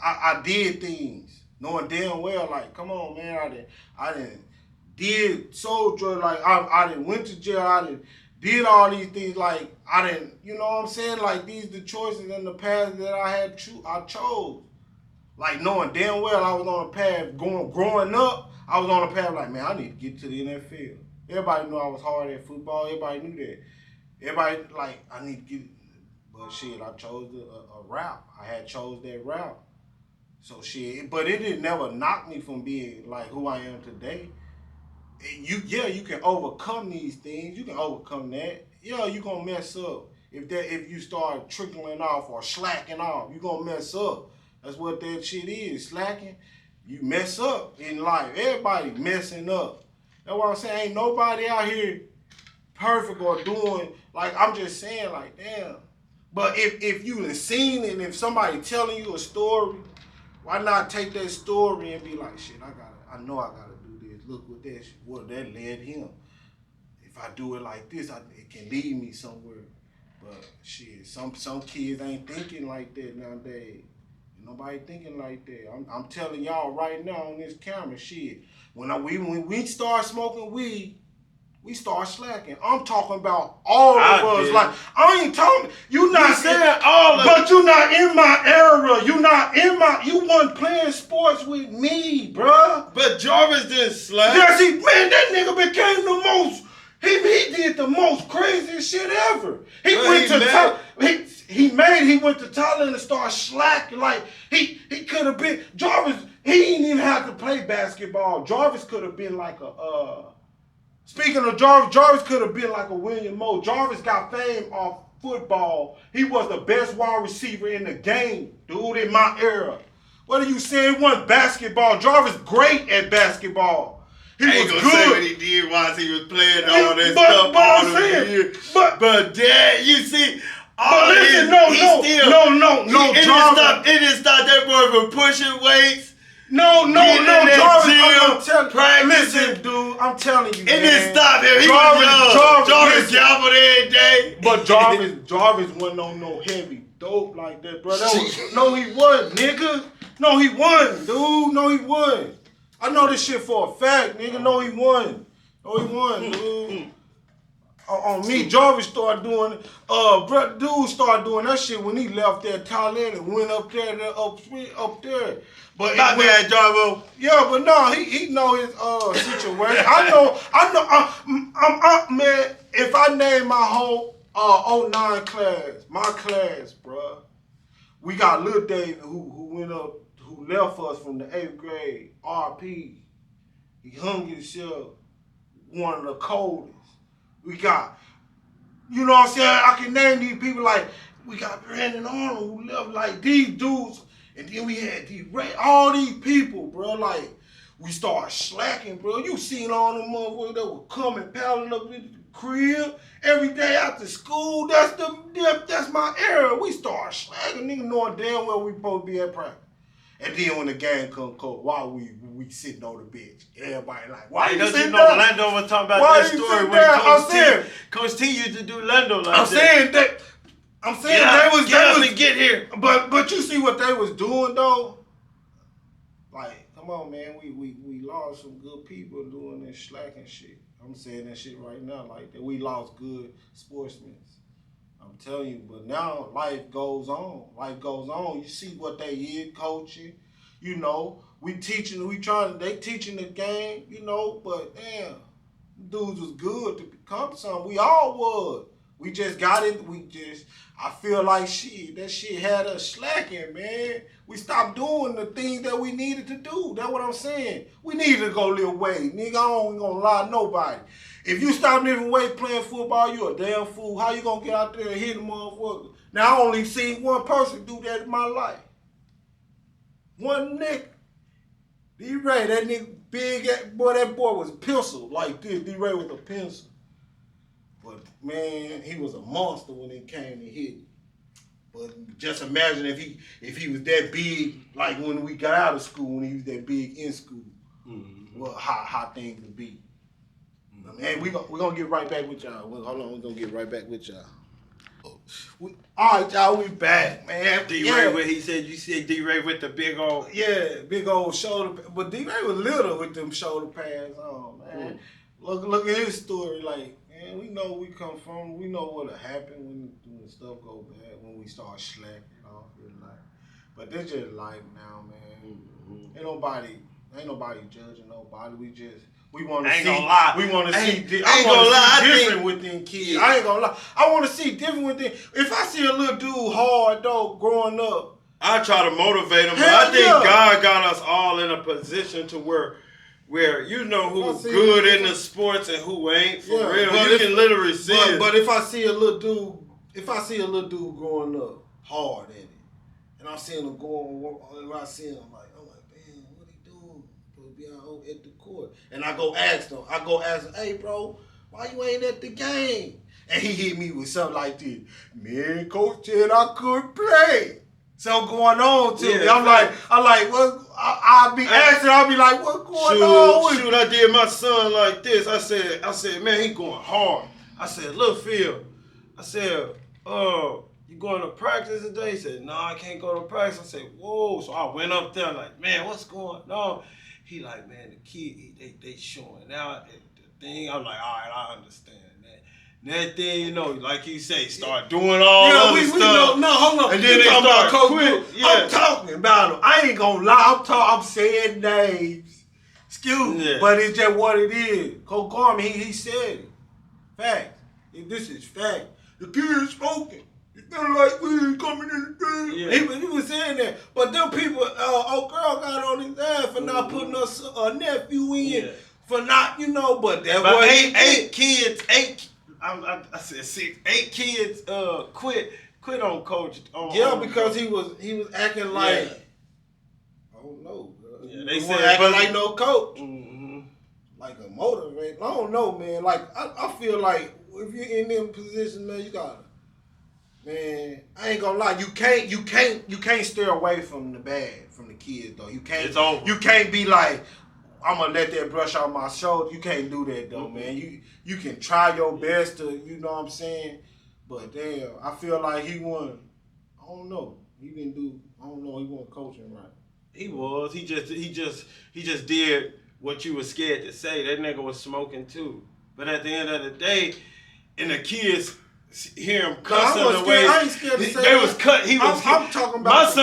I did things knowing damn well. Like come on, man. I didn't did soldier. Like I didn't went to jail. I didn't did all these things. Like I didn't. You know what I'm saying? Like these the choices in the past that I chose. Like knowing damn well I was on a path growing up, I was on a path like, man, I need to get to the NFL. Everybody knew I was hard at football. Everybody knew that. Everybody like I need to get, but shit, I chose a route. I had chose that route. So shit, but it didn't never knock me from being like who I am today. You can overcome these things. You can overcome that. Yeah, you gonna mess up if you start trickling off or slacking off. You gonna mess up. That's what that shit is. Slacking, you mess up in life. Everybody messing up. That's what I'm saying. Ain't nobody out here perfect or doing like I'm just saying like damn. But if you done seen it and if somebody telling you a story, why not take that story and be like, shit, I know I gotta do this. Look what that led him. If I do it like this, it can lead me somewhere. But shit, some kids ain't thinking like that nowadays. Nobody thinking like that. I'm telling y'all right now on this camera, shit. When we start smoking weed, we start slacking. I'm talking about all of us. Like I ain't talking. You not saying all of but you not in my era. You not in my. You wasn't playing sports with me, bruh. But Jarvis didn't slack. Yes, that nigga became the most. He did the most craziest shit ever. He went to Thailand and started slacking. Like he could have been Jarvis. He didn't even have to play basketball. Jarvis could have been like a. Speaking of Jarvis could have been like a William Moe. Jarvis got fame off football. He was the best wide receiver in the game, dude, in my era. What are you saying? He wasn't basketball. Jarvis great at basketball. He was good. Say what he did while he was playing all that stuff. But Dad, you see, all listen, no, it didn't stop that boy from pushing weights. No, Jarvis. Listen, dude, I'm telling you, it didn't stop him. Jarvis gambled every day. But Jarvis wasn't on no heavy dope like that, bro. No, he wasn't, nigga. No, he wasn't, dude. No, he wasn't. I know this shit for a fact, nigga. No, he wasn't. No, he wasn't, dude. On me, Jarvis started doing, dude started doing that shit when he left that Thailand and went up there, up there. But not bad, Jarvo. Yeah, but no, he know his situation. I know. Man, if I name my whole 09 class, my class, bruh, we got Lil David who left us from the 8th grade, RP. He hung himself, one of the coldest. We got, you know what I'm saying? I can name these people like, we got Brandon Arnold who left like these dudes. And then we had all these people, bro. Like, we started slacking, bro. You seen all them motherfuckers that were coming, paddling up in the crib every day after school. That's my era. We started slacking, nigga, knowing damn well we supposed to be at practice. And then when the game come cold, why we sitting on the bench? Everybody like, why you sitting there? Lando was talking about that story when Coach T used to do Lando like that. I'm saying they was get here. But you see what they was doing though? Like, come on, man, we lost some good people doing this slacking shit. I'm saying that shit right now, like that we lost good sportsmen. I'm telling you, but now life goes on. Life goes on. You see what they is coaching. You know, they teaching the game, you know, but damn, dudes was good to become something. We all was. We just got it. I feel like that shit had us slacking, man. We stopped doing the things that we needed to do. That's what I'm saying. We needed to go live weight. Nigga, I ain't gonna lie to nobody. If you stop lifting weight playing football, you a damn fool. How you gonna get out there and hit a motherfucker? Now, I only seen one person do that in my life. One nigga. D-Ray, that boy was a pencil like this. D-Ray was a pencil. But man, he was a monster when he came and hit. But just imagine if he was that big, like when we got out of school, when he was that big in school, well, how things would be. Man, we're gonna get right back with y'all. Hold on, we're gonna get right back with y'all. All right, y'all, we back, man. D-Ray, what he said, you said D-Ray with the big old... Yeah, big old shoulder. But D-Ray was little with them shoulder pads on, man. Look at his story. Like, man, we know where we come from. We know what'll happen when stuff go bad, when we start slacking off your life. But this just life now, man. Ain't nobody judging nobody. We want to see. Lie. We want to see. I want to see different with them kids. I ain't gonna lie. I want to see different with them. If I see a little dude hard though growing up, I try to motivate him. But I think God got us all in a position to where you know who's good in the sports and who ain't for real. You can literally see it. But if I see a little dude growing up hard at it, and I'm seeing him going, and I see him like, man, what he doing? Be out at the court, and I go ask him, hey bro, why you ain't at the game? And he hit me with something like this, man, coach said I couldn't play. Something going on to me. I'm like, what? I'll be asking, I'll be like, what's going on? Shoot, I did my son like this. I said, man, he going hard. I said, look, Phil. I said, you going to practice today? He said, no, I can't go to practice. I said, whoa. So I went up there like, man, what's going on? He like, man, the kid, they showing now the thing. I'm like, all right, I understand that. That thing, you know, like you say, start doing all other stuff. No, hold on. And then they start quit. I'm talking about him. I ain't gonna lie. I'm saying names. Excuse me, but it's just what it is. Coach Garmin, he said it. Fact. This is fact. The kid is smoking. It's not like we ain't coming in the game. Yeah. He was saying that. But them people, old girl got on his ass for not putting a nephew in. Yeah. For not, you know, but that was eight kids I said 6, 8 kids quit on coach. Because he was acting like I don't know, bro. Yeah, they said acting like no coach. Like a motivator. I don't know, man. Like I feel like if you're in them positions, man, you gotta. Man, I ain't gonna lie. You can't stay away from the kids though. You can't. It's over. You can't be like, I'm gonna let that brush off my shoulder. You can't do that though, man. You can try your best to, you know what I'm saying. But damn, I feel like he won. I don't know. He didn't do. I don't know. He wasn't coaching right. He was. He just did what you were scared to say. That nigga was smoking too. But at the end of the day, and the kids hear him cussing the way I ain't scared to say they was cut. He was. I'm talking about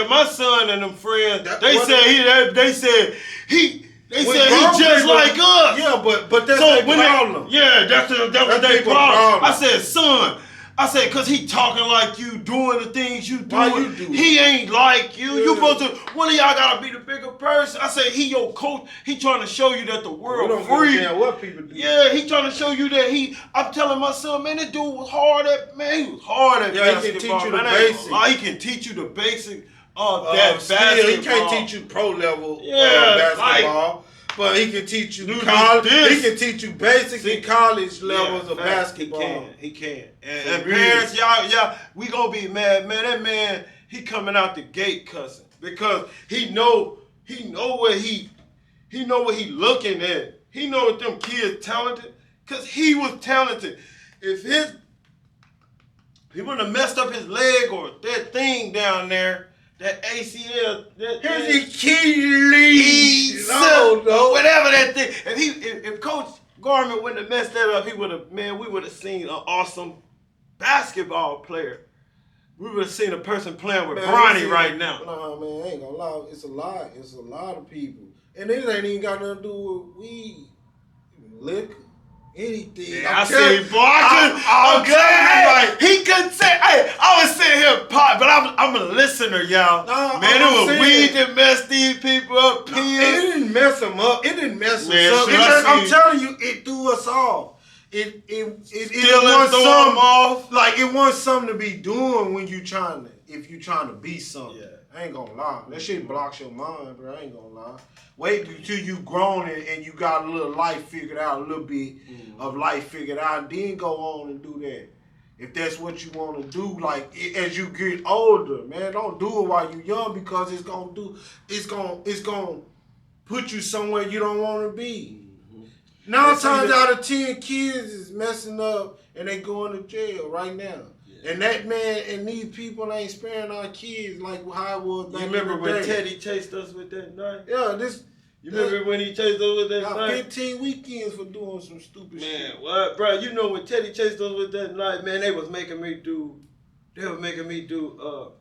my son and them friends. They said he just like us. Yeah, but that's their problem. That's what they problem. I said, son. I said, cause he talking like you, doing the things you do. Why you do he ain't like you. Yeah. You supposed to. One of y'all gotta be the bigger person. I said, he your coach. He trying to show you that the world free. Don't what people do. Yeah, he trying to show you that I'm telling my son, man, this dude was hard at. Man, he was hard at basketball. He can teach you the basics. He can teach you the basic of that basketball. He can't teach you pro level basketball. But he can teach you college. He can teach you basic and college levels of basketball. He can. And parents, y'all, we gonna be mad, man. That man, he coming out the gate cussing because he know what he looking at. He know that them kids talented, cause he was talented. If he wouldn't have messed up his leg or that thing down there. That ACL, his Achilles, whatever that thing. If Coach Garmin wouldn't have messed that up, we would have seen an awesome basketball player. We would have seen a person playing with Bronny right now. Nah, man, I ain't gonna lie. It's a lot. It's a lot of people, and this ain't even got nothing to do with weed, liquor. Anything. Yeah, I see, boy. I'm glad. He couldn't say. Hey, I was sitting here, but I'm a listener, y'all. Man, it was weed that messed these people up. It didn't mess them up. It didn't mess us up. I'm telling you, it threw us off. It wasn't something to be doing if you trying to be something. I ain't gonna lie. That shit blocks your mind, bro. I ain't gonna lie. Wait until you grown and you got a little life figured out, a little bit of life figured out, then go on and do that. If that's what you want to do, like as you get older, man, don't do it while you young because it's gonna put you somewhere you don't want to be. 9 times out of 10 kids is messing up and they going to jail right now. Yeah. And that man and these people ain't sparing our kids like how it was back in the day. You remember when Teddy chased us with that knife? Yeah, You remember when he chased us with that knife? 15 weekends for doing some stupid shit. Man, what, bro? You know when Teddy chased us with that knife, man, they was making me do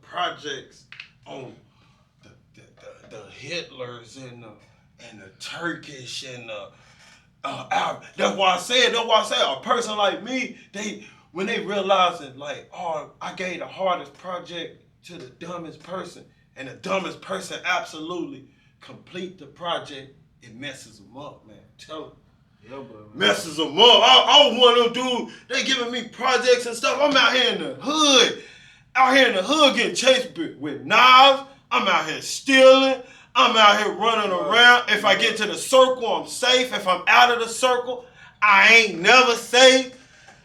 projects on the Hitlers and the Turkish and that's why I said a person like me, when they realizing like, oh, I gave the hardest project to the dumbest person, and the dumbest person absolutely complete the project, it messes them up, man. Tell them. Yeah, bro. Messes them up. I was one of them dudes, they giving me projects and stuff. I'm out here in the hood. Getting chased with knives. I'm out here stealing. I'm out here running around. If I get to the circle, I'm safe. If I'm out of the circle, I ain't never safe.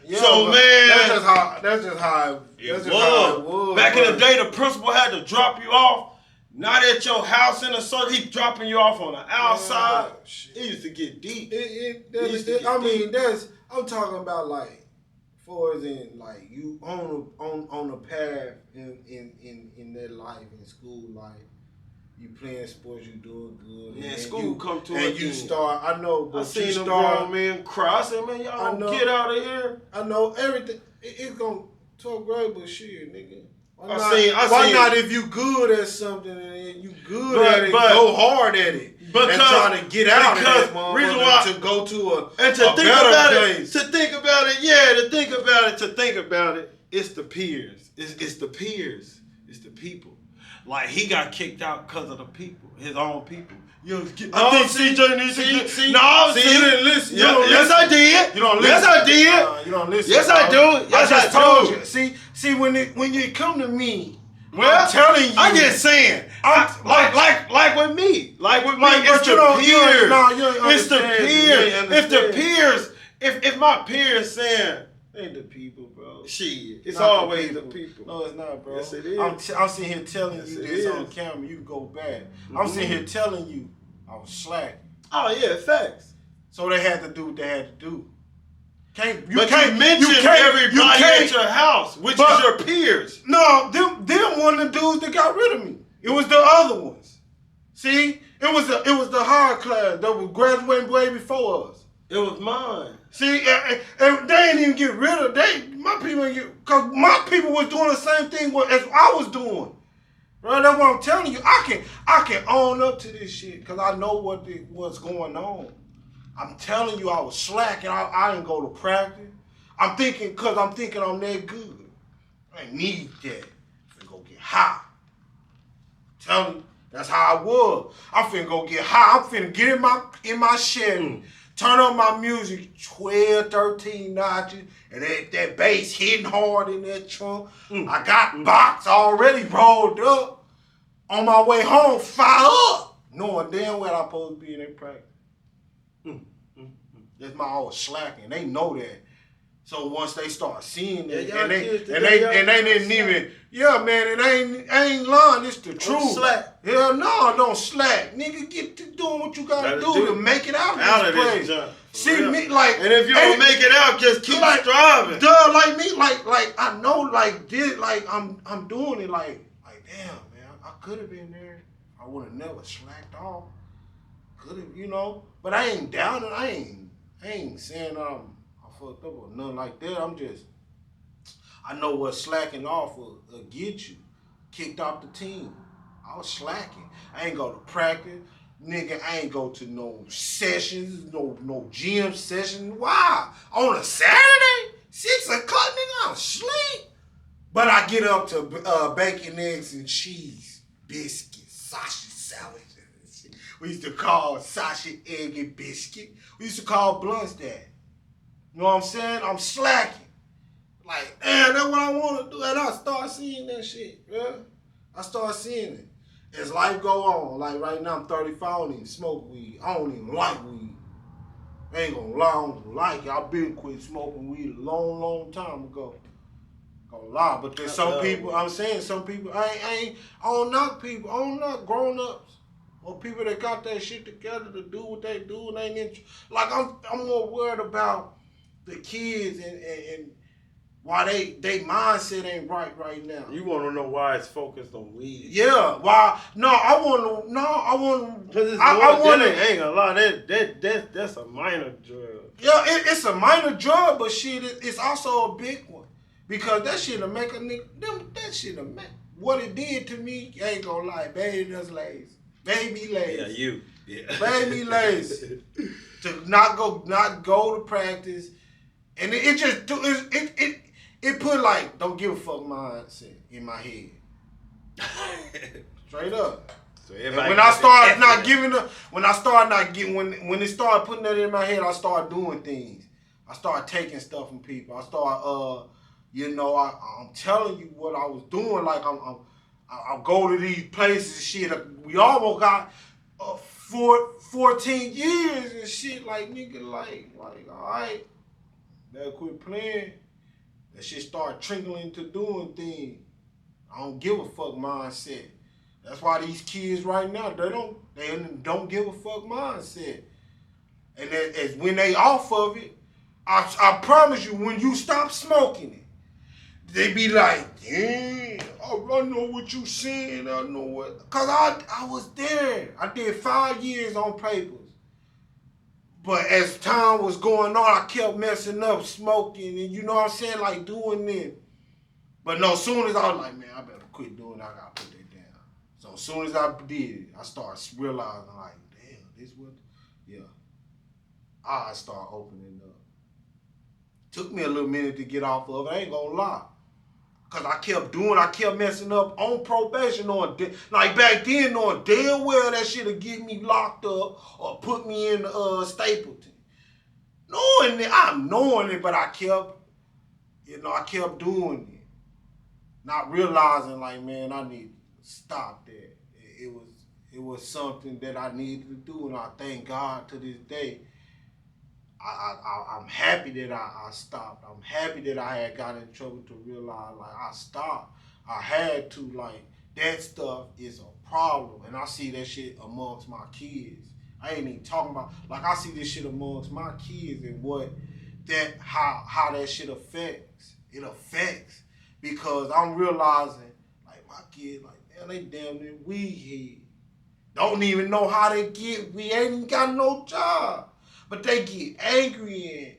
Yeah, so man, that's just how it was. Back in the day, the principal had to drop you off. Not at your house in a circle. He dropping you off on the outside. It used to get deep. I'm talking about like, for as in like you on a path in that life in school life. You playing sports, you doing good. Yeah, school come to and you start. I know, but I seen them grown men cry. I said, man, y'all get out of here. I know everything. It's gonna 12th grade, but shit, nigga. Why not if you good at something and you good at it, go hard at it. And try to get out of that motherfucker to go to a better place. To think about it, it's the peers. It's the peers. It's the people. Like, he got kicked out because of the people, his own people. I think CJ needs to get... No, you didn't listen. Yes, I did. You don't listen. Yes, I did. You don't listen. Yes, I do. Yes, I just told you. See, when you come to me, I'm telling you. I'm just saying. Like with me. Like with me, it's the peers. It's the peers. If the peers... If my peers saying... Ain't the people, bro. Shit. It's always the people. No, it's not, bro. Yes, it is. I'm sitting here telling you this on camera. You go back. I'm sitting here telling you I was slacking. Oh, yeah, facts. So they had to do what they had to do. You can't mention everybody at your house, which is your peers. No, them one of the dudes that got rid of me. It was the other ones. See? It was the hard class that was graduating way before us. It was mine. See, and they didn't even get rid of my people. Because my people was doing the same thing as I was doing. Bro, that's what I'm telling you. I can own up to this shit because I know what's going on. I'm telling you, I was slacking. I didn't go to practice. I'm thinking I'm that good. I need that. I'm finna go get high. I'm telling you, that's how I was. I'm finna go get high. I'm finna get in my Chevy. Turn on my music 12, 13 notches, and that bass hitting hard in that trunk. I got box already rolled up. On my way home, fire up, knowing damn well I'm supposed to be in that practice. That's my old slacking. They know that. So once they start seeing that, and they didn't even, man, it ain't lying. It's the truth. Slack. Hell no, don't slack. Nigga, get to doing what you gotta do to make it out of this place. See me like, and if you don't make it out, just keep striving. Duh, like me, like I know, like this, like I'm doing it, like damn, man, I could have been there. I would have never slacked off. Could have, but I ain't down and I ain't saying I fucked up or nothing like that. I know what slacking off will get you. Kicked off the team. I was slacking. I ain't go to practice. Nigga, I ain't go to no sessions, no gym sessions. Why? On a Saturday? 6 o'clock, nigga, I'm asleep. But I get up to bacon, eggs, and cheese, biscuits, sausage sandwiches. We used to call sausage, egg, and biscuit. We used to call blunts that. You know what I'm saying? I'm slacking. Like, damn, that's what I want to do. And I start seeing that shit, bro. I start seeing it. As life go on, like right now I'm 35, I don't even smoke weed. I don't even like weed. I ain't gonna lie, I don't like it. I've been quit smoking weed a long, long time ago. Gonna lie, but there's some people. I'm saying some people. I don't knock people. I don't knock grown ups or people that got that shit together to do what they do and ain't like I'm more worried about the kids and why they mindset ain't right now. You want to know why it's focused on weed? Yeah, why? No, I want to. No, I want. Because I want to. Ain't gonna lie, that's a minor drug. Yeah, it's a minor drug, but shit, it's also a big one because that shit'll make a nigga. That shit'll make. What it did to me, I ain't gonna lie, baby, just lazy. Baby lazy. Yeah, you. Yeah. Baby lazy. To not go to practice, and it just it put like don't give a fuck mindset in my head. Straight up. So when I started not giving up, when it started putting that in my head, I started doing things. I started taking stuff from people. I started, I'm telling you what I was doing. Like I go to these places, shit. We almost got 14 years and shit. Like nigga, like all right, better quit playing. That shit start trickling to doing things. I don't give a fuck mindset. That's why these kids right now, they don't give a fuck mindset. And as when they off of it, I promise you, when you stop smoking it, they be like, damn, I know what you saying, I know what. Cause I was there. I did 5 years on papers. But as time was going on, I kept messing up, smoking, and you know what I'm saying, like doing it. But no, as soon as I was like, man, I better quit doing it, I gotta put that down. So as soon as I did it, I started realizing like, damn, this what, yeah. I started opening up. Took me a little minute to get off of it, I ain't gonna lie. Cause I kept messing up on probation, like back then, knowing damn well that shit'll get me locked up or put me in Stapleton. I'm knowing it, but I kept doing it. Not realizing like, man, I need to stop that. It was something that I needed to do, and I thank God to this day. I'm happy that I stopped. I'm happy that I had got in trouble to realize like I stopped. I had to, like, that stuff is a problem, and I see that shit amongst my kids. I ain't even talking about, like, I see this shit amongst my kids and how that shit affects. It affects because I'm realizing like my kids, like, man, they damn near weed head. Don't even know how they get. We ain't even got no job. But they get angry and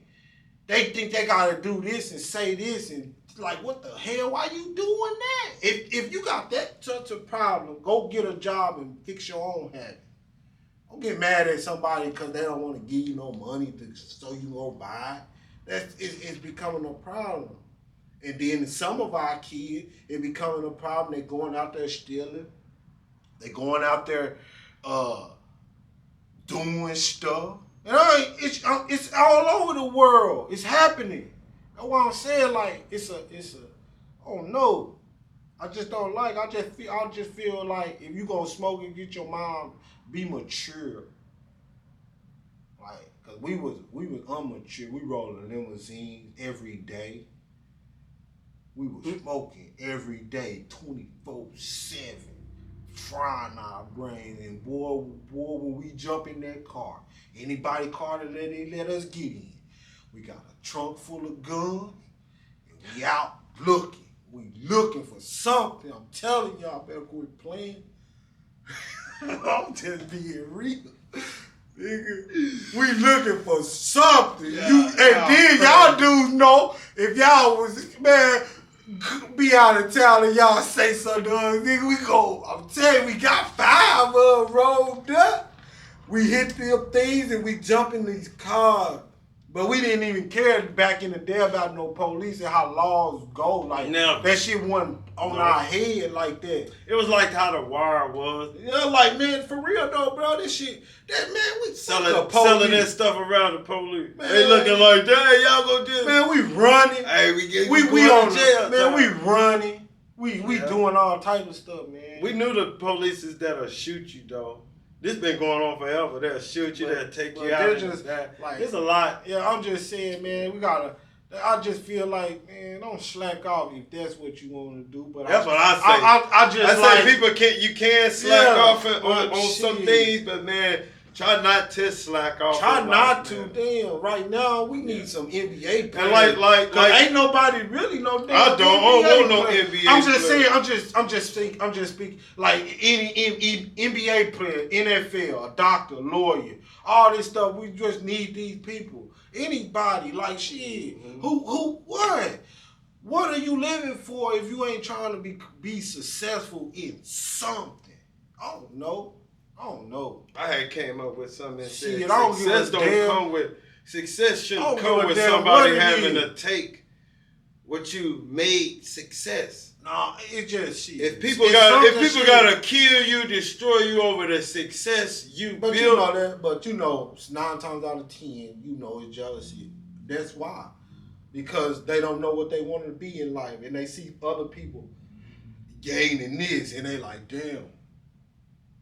they think they gotta do this and say this and like, what the hell? Why you doing that? If you got that such a problem, go get a job and fix your own habit. Don't get mad at somebody because they don't want to give you no money so you go buy it. It's becoming a problem. And then some of our kids, it becoming a problem. They're going out there stealing. They're going out there doing stuff. And it's all over the world. It's happening. That's why I'm saying, like, oh no. I just don't like, I just feel like if you gonna smoke and get your mom, be mature. Like, cause we was unmature. We rolling limousines every day. We was smoking every day, 24/7, frying our brains. And boy, when we jump in that car, anybody car that they let us get in, we got a trunk full of guns, and we out looking. We looking for something. I'm telling y'all, better quit playing. I'm just being real. Nigga, we looking for something. Then y'all dudes know if y'all was, man, be out of town and y'all say something to us, nigga, we go, I'm telling you, we got 5 of them rolled up. We hit them things and we jump in these cars. But we didn't even care back in the day about no police and how laws go. Like, that shit wasn't on our head like that. It was like how the wire was. Yeah, like, man, for real though, bro, this shit, that, man, we selling that stuff around the police. Man, they looking like, dang, y'all gonna do. Man, we running. Hey, we on jail. Man, we running. We doing all type of stuff, man. We knew the police is that'll shoot you, though. This been going on forever. They'll shoot you. They'll take you out. Just like it's a lot. Yeah, I'm just saying, man. We gotta. I just feel like, man, don't slack off if that's what you want to do. But that's what I say. I say people you can slack off on some things, but man, try not to slack off. Try not to. Damn, right now we need some NBA players. And like ain't nobody really no damn. I don't want no NBA. I'm just saying. I'm just speaking like any NBA player, NFL, a doctor, lawyer, all this stuff. We just need these people. Anybody, like shit. Who what? What are you living for if you ain't trying to be successful in something? I don't know. I had came up with something that said success shouldn't come with somebody having to take what you made success. Nah, it's just shit. If people gotta kill you, destroy you over the success you build. You know that. But 9 times out of 10, it's jealousy. That's why. Because they don't know what they want to be in life, and they see other people gaining this, and they like, damn.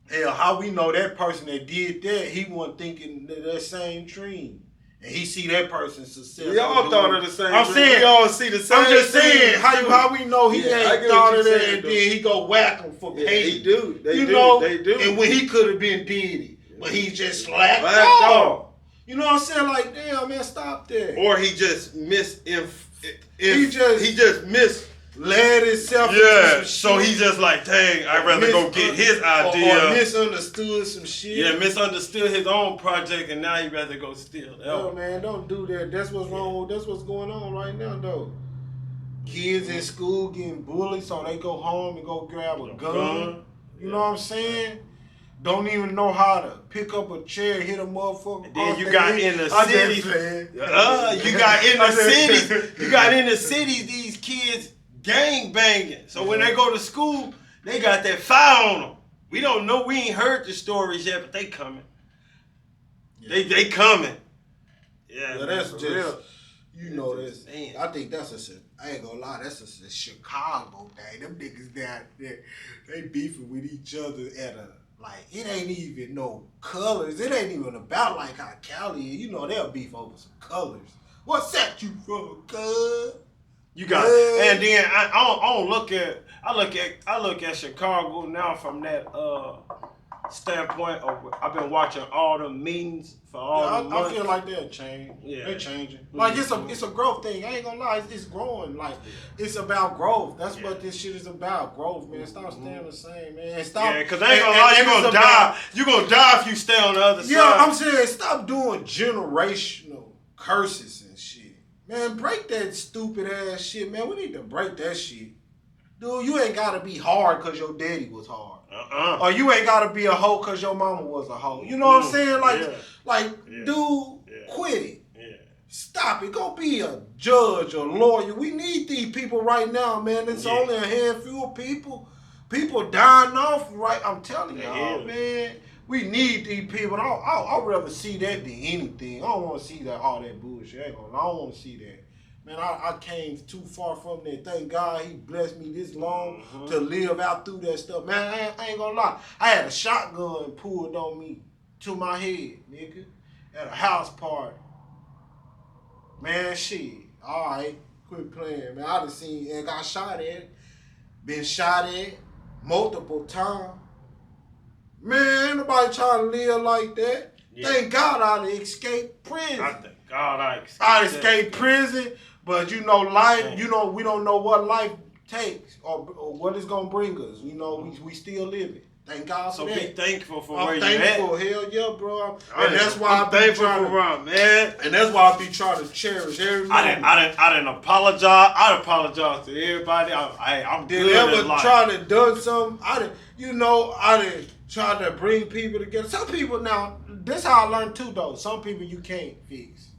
Hell, how we know that person that did that, he wasn't thinking that same dream. And he see that person's success. We all thought of the same. I'm saying, we all see the same. I'm just saying how we know he ain't thought of that, and then he go whack him for pay. He do. They do. And when he could have been did but he just slacked off. You know what I'm saying? Like, damn, man, stop that. Or he just missed. He just missed. Led himself into some shit. So he just like, dang, I'd rather go get his idea. Or misunderstood some shit. Yeah, misunderstood his own project, and now he'd rather go steal. No, man, don't do that. That's what's wrong. That's what's going on right now, though. Kids in school getting bullied, so they go home and go grab a gun. You know what I'm saying? Don't even know how to pick up a chair, hit a motherfucker. And then you got in the cities. You got in the cities. These kids gang banging. So when they go to school, they got that fire on them. We don't know. We ain't heard the stories yet, but they coming. Yeah. They coming. Yeah, well, that's just real. This. I think I ain't gonna lie. That's a Chicago thing. Them niggas down there, they beefing with each other at it ain't even no colors. It ain't even about like how Cali is. They'll beef over some colors. What set you from, cuz? You got, and then I look at Chicago now from that standpoint of I've been watching all the meetings for all the months. I feel like they'll change. Yeah. They're changing. Like it's a growth thing. I ain't gonna lie, it's growing. Like it's about growth. That's what this shit is about. Growth, man. Stop staying the same, man. Stop. Yeah, cause I ain't gonna lie, you're gonna die. You're gonna die if you stay on the other side. Yeah, I'm saying stop doing generational curses and shit. Man, break that stupid ass shit, man. We need to break that shit. Dude, you ain't gotta be hard cause your daddy was hard. Or you ain't gotta be a hoe cause your mama was a hoe. You know what I'm saying? Dude, quit it. Yeah. Stop it. Go be a judge or lawyer. We need these people right now, man. It's only a handful of people. People dying off, right? I'm telling y'all, man. We need these people. I'd rather see that than anything. I don't want to see that all that bullshit. I don't want to see that. Man, I came too far from that. Thank God he blessed me this long to live out through that stuff. Man, I ain't gonna lie. I had a shotgun pulled on me to my head, nigga, at a house party. Man, shit. All right, quit playing, man. I done seen and got shot at. Been shot at multiple times. Man, ain't nobody trying to live like that. Yeah. Thank God I escaped prison. I thank God I escaped prison, but life, man. We don't know what life takes or what it's going to bring us. We still living. Thank God for that. So be thankful for where you're at. I'm thankful. Hell yeah, bro. And that's why I'm thankful for man. And that's why I be trying to cherish every moment. I didn't apologize. I apologize to everybody. I'm good in life. Try to do something. I didn't try to bring people together. Some people now, this how I learned too though. Some people you can't fix.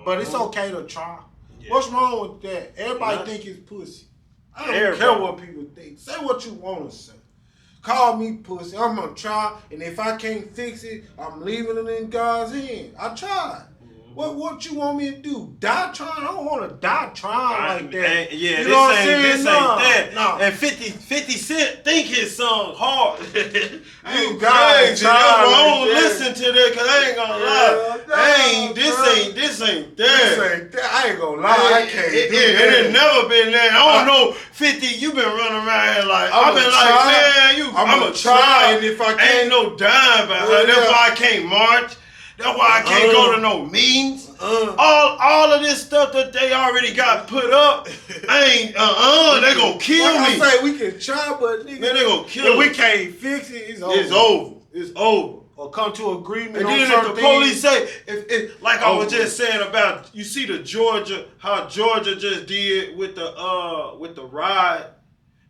But it's okay to try. Yeah. What's wrong with that? Everybody think it's pussy. I don't care what people think. Say what you want to say. Call me pussy. I'm going to try. And if I can't fix it, I'm leaving it in God's hand. I tried. What you want me to do? Die trying? I don't want to die trying like that. Yeah, you know what I'm saying? This ain't that. No. And 50 Cent think his song hard. You crazy. guys That's why I don't like listen to that, cause I ain't gonna lie. This ain't that. This ain't that. I ain't gonna lie. I can't do that. It ain't never been that. I don't know, 50. You been running around here like I've been like, man, I'm a try. And if I can't, ain't no dime behind her. That's why I can't march. That's why I can't go to no meetings. All of this stuff that they already got put up, they gonna kill me. I say we can try, but nigga, man, they gonna kill if me. we can't fix it, it's over. It's over. It's over. Or come to agreement. And on then something. if the police say, if like I was just saying about, you see how Georgia just did with the ride.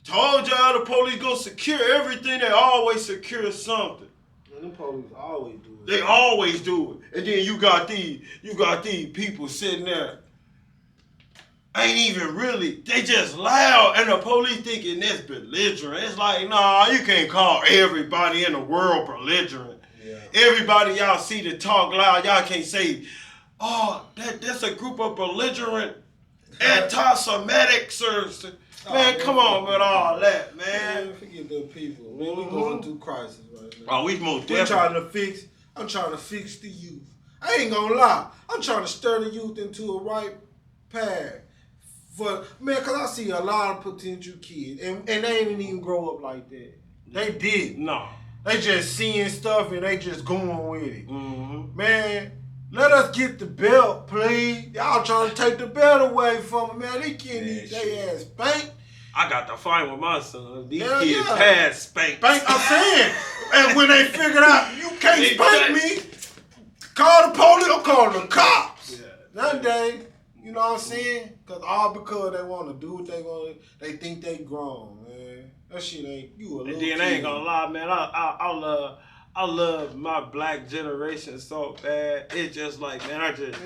Told y'all the police gonna secure everything. They always secure something. Man, the police always do it. They always do it. And then you got these people sitting there. Ain't even really, they just loud, and the police thinking that's belligerent. It's like, nah, you can't call everybody in the world belligerent. Yeah. Everybody y'all see that talk loud, y'all can't say, oh, that's a group of belligerent anti-Semitics or man, come on with all that, man. Forget the people. Man, we going through crisis right now. Oh, we most definitely. I'm trying to fix the youth. I ain't gonna lie. I'm trying to stir the youth into a right path. Cause I see a lot of potential kids, and they ain't even grow up like that. They did. No. They just seeing stuff and they just going with it. Mm-hmm. Man, let us get the belt, please. Y'all trying to take the belt away from them, man. They can't eat their ass spanked. I got to fight with my son. These kids pass spank. I'm saying. And when they figured out you can't spank me, call the police or call the cops. Yeah. Nowadays, you know what I'm saying? Because they want to do what they want. They think they grown, man. That shit ain't you a little. And then I ain't gonna lie, man. I love my black generation so bad. It's just like, man, I just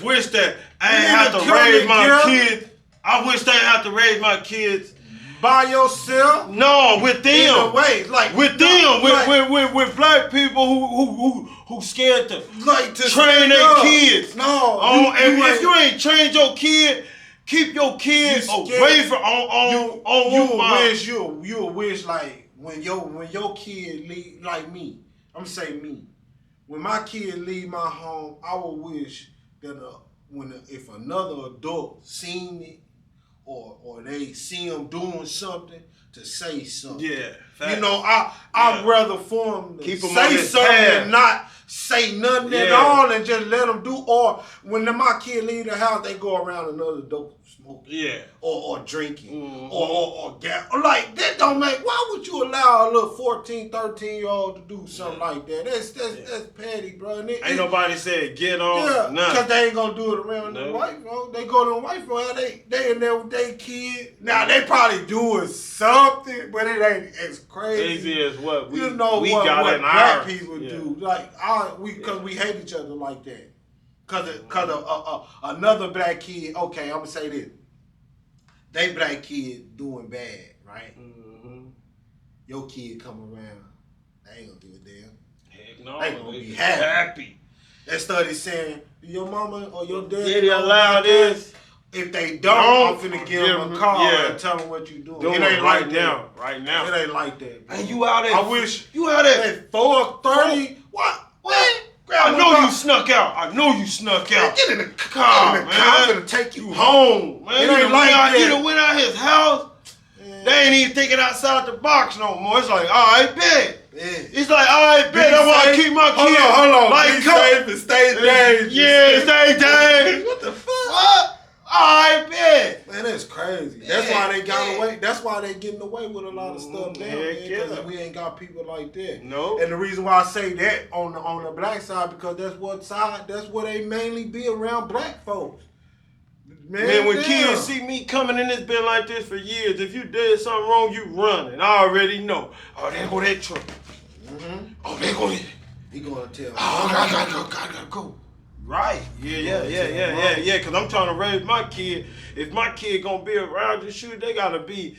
wish that I ain't have to raise my kids. I wish they ain't have to raise my kids by yourself. No, with them. In a way, like with them, with black people who scared to train their kids. No, if you ain't trained your kid, keep your kids away from you wish like when your kid leave, like me. I'm say me. When my kid leave my home, I would wish that if another adult seen it or they see them doing something, to say something. Yeah. Fact. You know, I'd rather for them to say something and not say nothing at all and just let them do. Or when my kid leave the house, they go around another dope smoking. Yeah. Or drinking. Or like, that don't make, why would you allow a little 14, 13-year-old to do something like that? That's petty, bro. Ain't nobody said get on. Yeah, nothing. Because they ain't going to do it around the white folks. They go to the white folks, they in there with their kid. Now, they probably doing something, but it ain't as crazy as what we got what in black people do. Like, because we hate each other like that. Because another black kid, okay, I'm going to say this. They black kid doing bad, right? Mm-hmm. Your kid come around, they ain't gonna give a damn. Heck no, they gonna be happy. They started saying, your mama or your daddy allow this? If they don't, I'm finna give them a call and tell them what you doing. It ain't like now. Right now. It ain't like that. And you out there. I wish you out there at 4:30. What? I know you snuck out. Get in the car, man. I'm gonna take you home, man. It ain't like that. He done went out his house. Man. They ain't even thinking outside the box no more. It's like, all right, bet. It's like, all right, bet. That's why I keep my kids. Hold on. Like, be safe and stay dangerous. Yeah, stay dangerous. What the fuck? What? I bet. Man, that's crazy. That's why they got away. That's why they getting away with a lot of stuff now, man. Because we ain't got people like that. No. And the reason why I say that on the black side, because that's where they mainly be around black folks. Man, when kids see me coming in this bed like this for years, if you did something wrong, you running. I already know. Oh, there go that truck. Mm-hmm. Oh, there go that. He gonna tell me. Oh, I gotta go. Right. Yeah. Because I'm trying to raise my kid. If my kid gonna be around you, shoot, they gotta be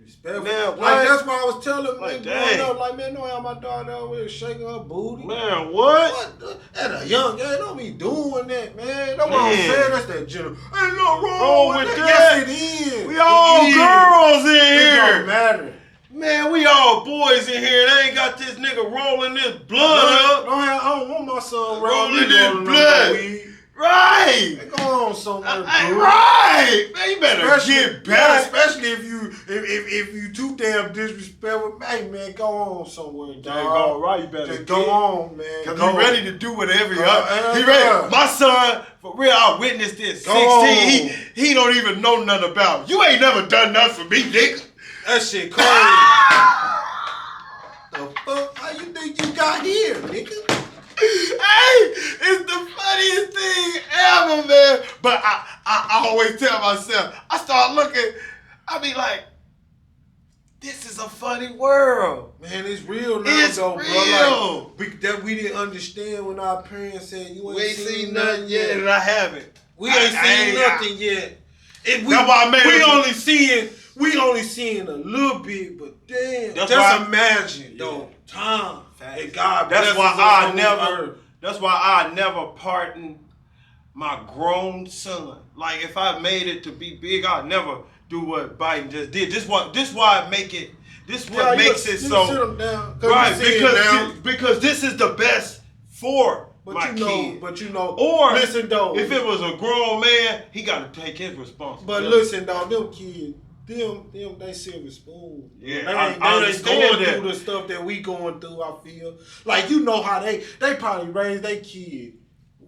disrespectful. Man, like what? that's why I was telling Like, man growing dang. up, like man, don't have my daughter over here shaking her booty. Man, what? What? At a young age, don't be doing that, man. That's what I'm Man. saying. That's that general. Ain't no wrong Wrong with with that. that. Yes, it is. We all It is. girls in It here. don't matter. Man, we all boys in here. They ain't got this nigga rolling this blood up. I don't want my son Rolling rolling this blood. weed. Right. They go on somewhere, dude. Right. Man, you better get back. Yeah, especially if you too damn disrespectful. Hey, man, go on somewhere, dog. All right, you better just go on, man. Cause go. he ready to do whatever he ready. My son, for real, I witnessed this. Go 16, on. he don't even know nothing about it. You ain't never done nothing for me, nigga. That shit crazy. The fuck? How you think you got here, nigga? Hey, it's the funniest thing ever, man. But I always tell myself, I start looking, I be like, this is a funny world. Man, it's real now, It's though, real. bro. Like, that we didn't understand when our parents said, you ain't We ain't seen nothing yet. and I haven't. We ain't seen nothing yet. And That's why I made we it. only seeing a little bit, but damn. That's just why, imagine, though, time. And God That's blesses why us I on this never. earth. That's why I never pardon my grown son. Like if I made it to be big, I'd never do what Biden just did. This why I make it. This what makes it so. Sit him down, Right, because this is the best for my kid. But you know, Or listen though, if it was a grown man, he got to take his responsibility. But listen, dog, them kids, them they silver spoon. Yeah, they I ain't understand going that. through the stuff that we going through. I feel like you know how they probably raised their kid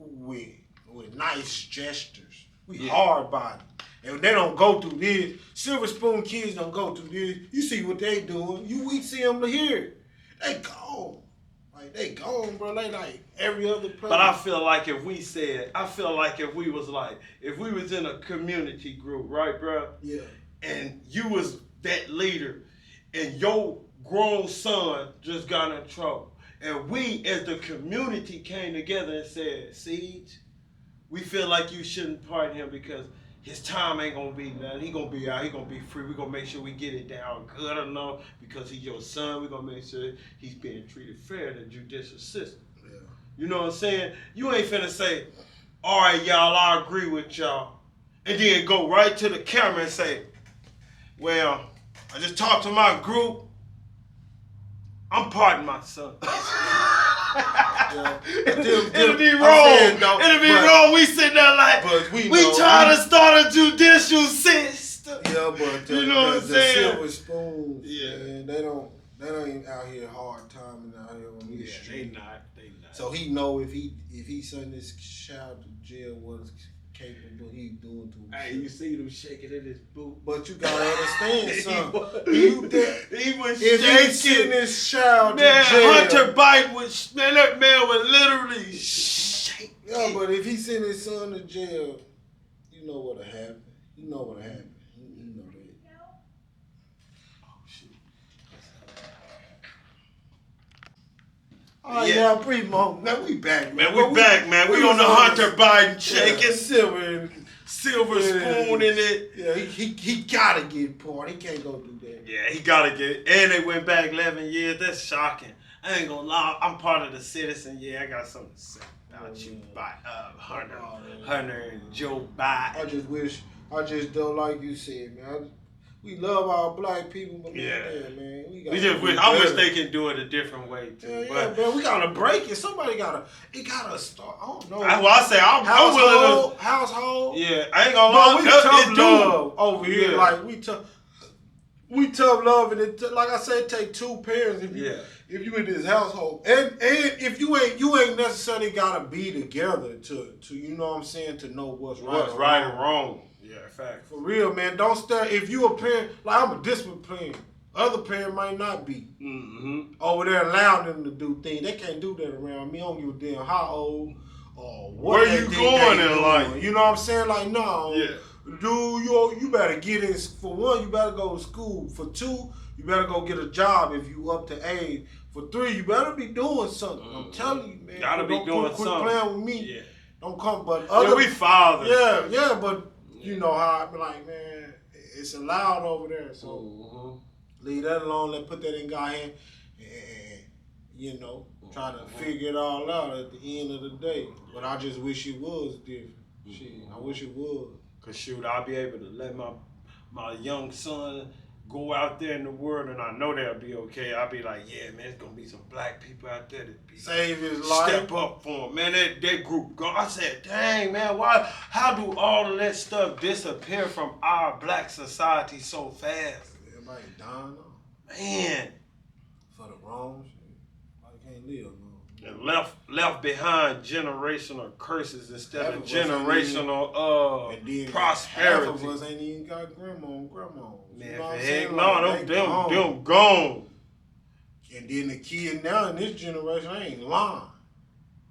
with nice gestures. We hard body, and they don't go through this. Silver spoon kids don't go through this. You see what they doing? We see them here. They gone. Like they gone, bro. They like every other place. But I feel like if we was in a community group, right, bro? Yeah. And you was that leader, and your grown son just got in trouble, and we as the community came together and said, Siege, we feel like you shouldn't pardon him because his time ain't gonna be nothing. He gonna be out. He gonna be free. We gonna make sure we get it down good enough because he's your son. We gonna make sure he's being treated fair in the judicial system. Yeah. You know what I'm saying? You ain't finna say, all right, y'all, I agree with y'all, and then go right to the camera and say, well, I just talked to my group. I'm pardoning my son. Yeah. It'll be wrong. It'll be wrong. We sitting there like, we trying to start a judicial system. Yeah, but you know what I'm saying? Silver spoons, man, they ain't out here hard timing out here on these streets. They not. So he know if he send this child to jail, what's capable he doing to him. Hey, you see them shaking in his boot. But you gotta understand something. He was if shaking. he send this child to jail. Hunter Biden was, man, that man would literally shake. Yeah, but if he send his son to jail, you know what'll happen. You know what'll happen. You know that. Oh, shit. Oh, yeah, Primo. Now we back, man. We back, man. We on the Hunter Biden shaking. Silver spoon in it. Yeah, he gotta get poured. He can't go do that. Yeah, he gotta get it. And they went back 11 years. That's shocking. I ain't gonna lie. I'm part of the citizen. Yeah, I got something to say about you, Hunter and Joe Biden. I just don't like you said, man. We love our black people, but man, I wish they can do it a different way too. But man, we gotta break it. Somebody gotta start. I don't know. That's why I say I'm willing to household. Yeah, I ain't gonna lie. We tough love over here. Yeah. Like we tough love, and like I said, it take two parents if you in this household, and if you ain't necessarily gotta be together to you know what I'm saying, to know what's right and wrong. Yeah, fact. For real, man. Don't stare. If you a parent, like I'm a disciplined parent, other parent might not be. Mm-hmm. Over there allowing them to do things. They can't do that around me. I don't give a damn how old or what. Where you going in life? You know what I'm saying? Like, no. Yeah. Dude, you better get in. For one, you better go to school. For two, you better go get a job if you up to age. For three, you better be doing something. I'm telling you, man. Gotta be doing something. Quit playing with me. Yeah. Don't come, but we fathers. Yeah, but you know how I be like, man, it's allowed over there. So Mm-hmm. leave that alone. Let's put that in God's hand, and try to figure it all out at the end of the day. But I just wish it was different. Shit, I wish it was. Cause shoot, I'll be able to let my young son go out there in the world, and I know they'll be okay. I'll be like, yeah, man, it's gonna be some black people out there that be save his life. Step up for him, man. That group gone. I said, dang, man, why? How do all of that stuff disappear from our black society so fast? Everybody dying off. Man, for the wrong shit. I can't live, man. And left behind generational curses instead of generational prosperity. Half of us ain't even got grandma and grandma. Man, heck no, them gone. And then the kid now in this generation ain't lying.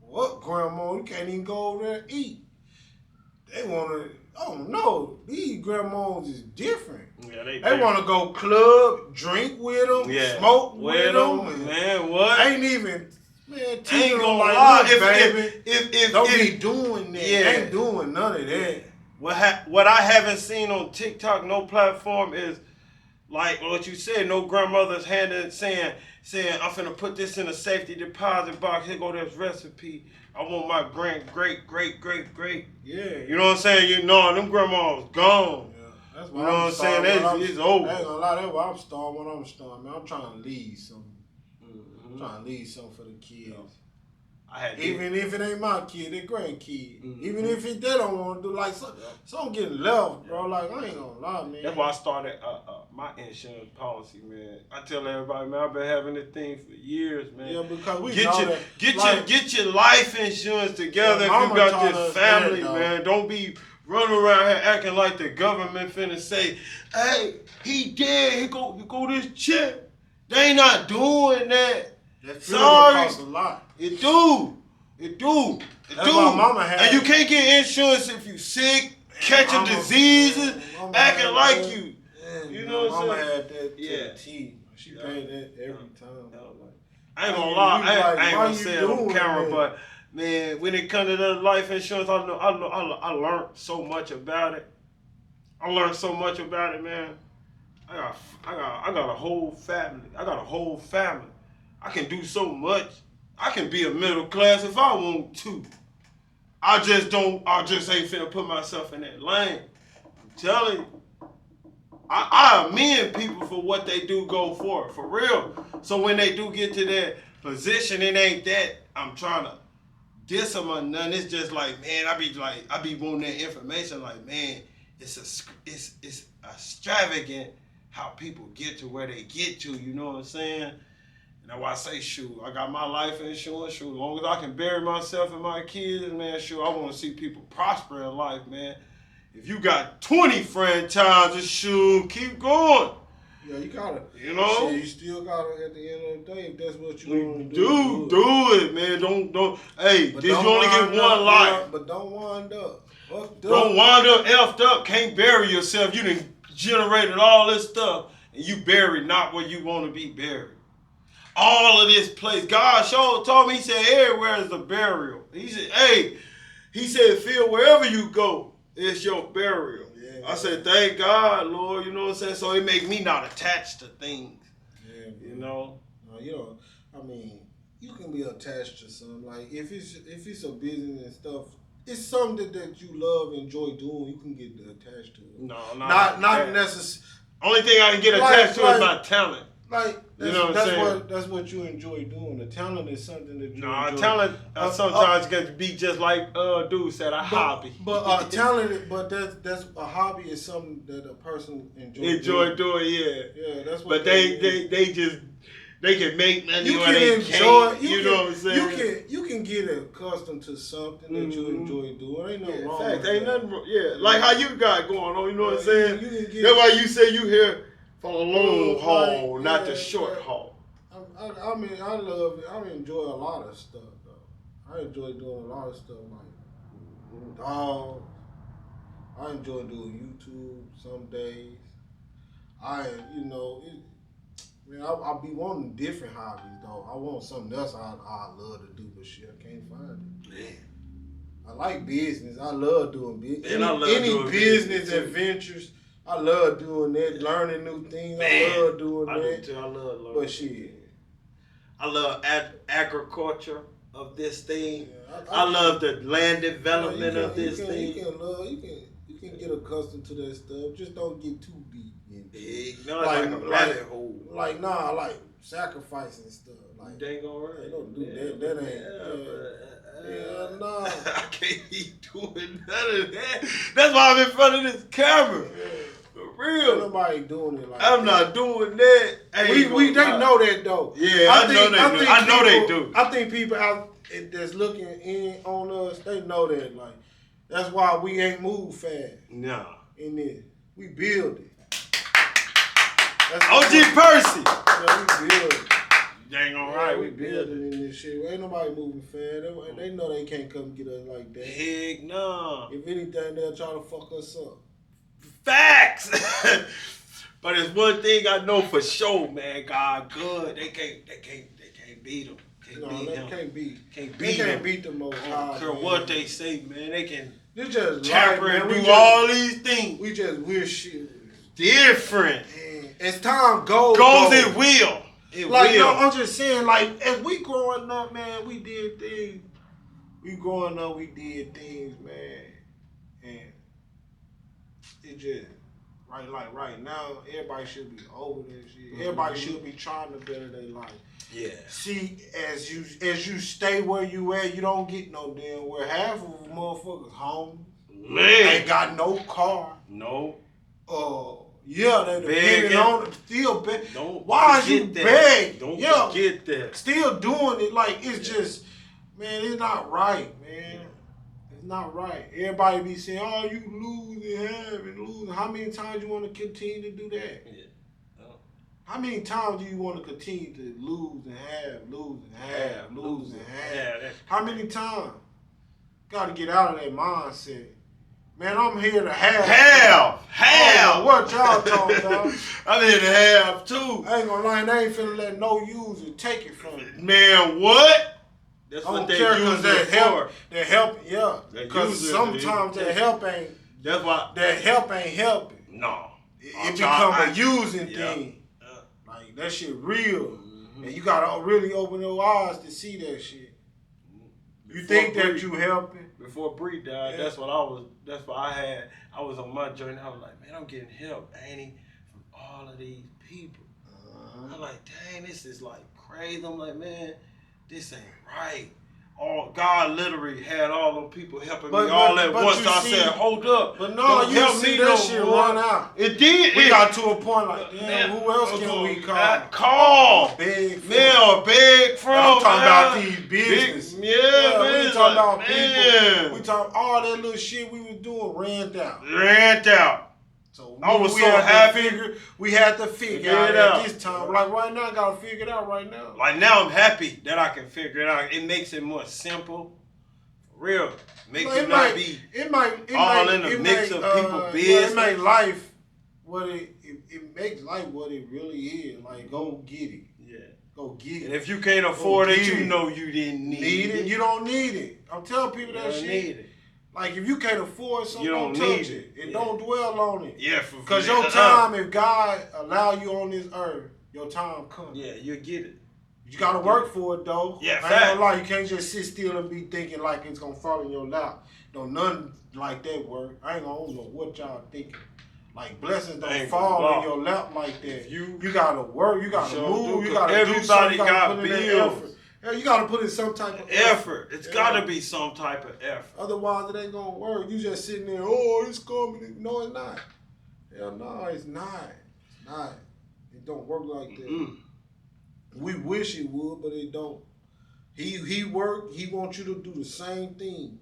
What grandma? You can't even go over there and eat. They wanna. Oh no, these grandmas is different. Yeah, they want to go club, drink with them, smoke with them. Man, what? Ain't even. Man, ain't gonna lie. If don't be doing that. Ain't doing none of that. What I haven't seen on TikTok, no platform, is like what you said. No grandmother's saying I'm finna put this in a safety deposit box. Here go this recipe. I want my great. Yeah. You know what I'm saying? Them grandmas gone. Yeah. That's why I'm saying? It's over. I ain't gonna lie. That's why I'm starving when I'm starving. Man, I'm trying to leave something. I'm trying to leave something for the kids. Even if it ain't my kid, their grandkid. Even if they don't want to do some getting left, bro. Like I ain't gonna lie, man. That's why I started my insurance policy, man. I tell everybody, man, I've been having this thing for years, man. Yeah, because we get your life insurance together if you got this family, man. Don't be running around here acting like the government finna say, hey, he dead. He go this check. They not doing that. Sorry, costs a lot. It do. That's why mama had. And you can't get insurance if you sick, catching diseases, acting like you. Yeah, you know what I'm saying? Mama had that to the T. She paid that every time. I ain't gonna lie. I ain't gonna say it on camera, but man, when it comes to the life insurance, I learned so much about it. Man. I got a whole family. I can do so much. I can be a middle class if I want to. I just ain't finna put myself in that lane. I'm telling you. I commend people for what they do go for real. So when they do get to that position, it ain't that I'm trying to diss them or nothing. It's just like, man, I be wanting that information. Like, man, it's extravagant how people get to where they get to. You know what I'm saying? And that's why I say, shoot, I got my life insurance. Shoot, as long as I can bury myself and my kids, man, shoot, I want to see people prosper in life, man. If you got 20 franchises, shoot, keep going. Yeah, you gotta. You know, shit, you still gotta. At the end of the day, if that's what you want to do it, man. Don't. Hey, did you only get one life? But don't wind up. Don't wind up effed up. Can't bury yourself. You done generated all this stuff, and you buried not where you want to be buried. All of this place, God told me. He said, everywhere is a burial. He said, hey, Phil, wherever you go, it's your burial. Yeah, I said, thank God, Lord. You know what I'm saying? So it make me not attached to things. Yeah, you know. I mean, you can be attached to something. Like if it's a business and stuff, it's something that you love, enjoy doing. You can get attached to it. No, not necessarily. Only thing I can get attached to is my talent. Like that's what you enjoy doing. The talent is something that you enjoy. Talent sometimes can be just like dude said, a hobby. But talent, but that's a hobby is something that a person enjoy doing. Yeah, that's what. But they can make money. You or can they enjoy. Can't, you know what I'm saying? You can get accustomed to something that you enjoy doing. Ain't nothing wrong. Fact, with ain't that. nothing wrong. Yeah, like how you got going on. You know what I'm saying? That's why you say you here. For the long haul, not the short haul. I mean, I love it. I enjoy a lot of stuff, though. I enjoy doing a lot of stuff like dogs. I enjoy doing YouTube some days. I be wanting different hobbies, though. I want something else I love to do, but shit, I can't find it. Man. I like business. I love doing business. Any business adventures. I love doing that, learning new things. Man, I love doing I do that. too. I love learning. But shit. I love agriculture of this thing. Yeah, I love the land you development of this you thing. you can get accustomed to that stuff. Just don't get too deep into it. No, it's like a rabbit hole. Like nah, like sacrificing stuff. Like Dang right. they don't do that. That ain't. Yeah, nah. I can't be doing none of that. That's why I'm in front of this camera. Yeah. For real. Ain't nobody doing it like I'm that. not doing that. They know that though. Yeah, I know they do. I think people out that's looking in on us, they know that. Like that's why we ain't move fast. Nah. In this, we build it. OG Percy. Yeah, we build it. Dang all right, we building in this shit. Ain't nobody moving fast. They know they can't come get us like that. Heck no. If anything, they'll try to fuck us up. Facts. But it's one thing I know for sure, man. God good. They can't beat them. They can't beat the most high. I don't care what they say, man. They can tamper and do all these things. We just wish shit different. Man, as time goes, it will. No, I'm just saying, like, as we growing up, man, we did things. We growing up, we did things, man. And it just, right now, everybody should be over this shit. Mm-hmm. Everybody should be trying to better their life. Yeah. See, as you stay where you at, you don't get no damn where. Half of them motherfuckers home. Man. Ain't got no car. No. Yeah, they depending on it. Still beg. Why is you beg? Don't forget that. Still doing it like it's just, man, it's not right, man. It's not right. Everybody be saying, oh, you lose and have and lose. How many times you want to continue to do that? Yeah. How many times do you want to continue to lose and have, lose and have, lose and have? How many times? Got to get out of that mindset. Man, I'm here to have. What y'all talking about? I'm here to have too. I ain't gonna lie, they ain't finna let no user take it from me. Man, what? That's what they use it for. That help, yeah. Because sometimes that help ain't. That's why. That help ain't helping. No. It become a using thing. Like that shit real, and you gotta really open your eyes to see that shit. You think that you helping? Before Bree died, that's what I was on my journey. I was like, man, I'm getting help, Annie, from all of these people. I'm like, dang, this is like crazy. I'm like, man, this ain't right. God literally had all them people helping me all at once. So I said, hold up. But no, you help me that shit run out. It did. We got to a point like, damn, who else can we call? Call. Beg from. I'm talking about these business. Man. We talking about people. We talking all that little shit we was doing ran out. So I was so happy. We had to figure it out at this time. Like right now, I gotta figure it out right now. Like now, I'm happy that I can figure it out. It makes it more simple. For real. Makes it not be all in the mix of people business. It makes life what it makes life what it really is. Like go get it. Yeah. Go get it. And if you can't afford it, you know you didn't need it. You don't need it. I'm telling people that shit. Need it. Like if you can't afford something, you don't touch it. And don't dwell on it. Yeah, because your time, if God allow you on this earth, your time comes. Yeah, you'll get it. You gotta work for it though. Yeah, I ain't gonna lie, you can't just sit still and be thinking like it's gonna fall in your lap. No, nothing like that work. I don't know what y'all thinking. Like blessings don't fall in your lap like that. You gotta work, you gotta move, you gotta do something, you gotta put in that effort. You gotta put in some type of effort. It's gotta be some type of effort. Otherwise, it ain't gonna work. You just sitting there, oh, it's coming. No, it's not. Hell no, it's not. It's not. It don't work like that. We wish it would, but it don't. He work. He wants you to do the same thing.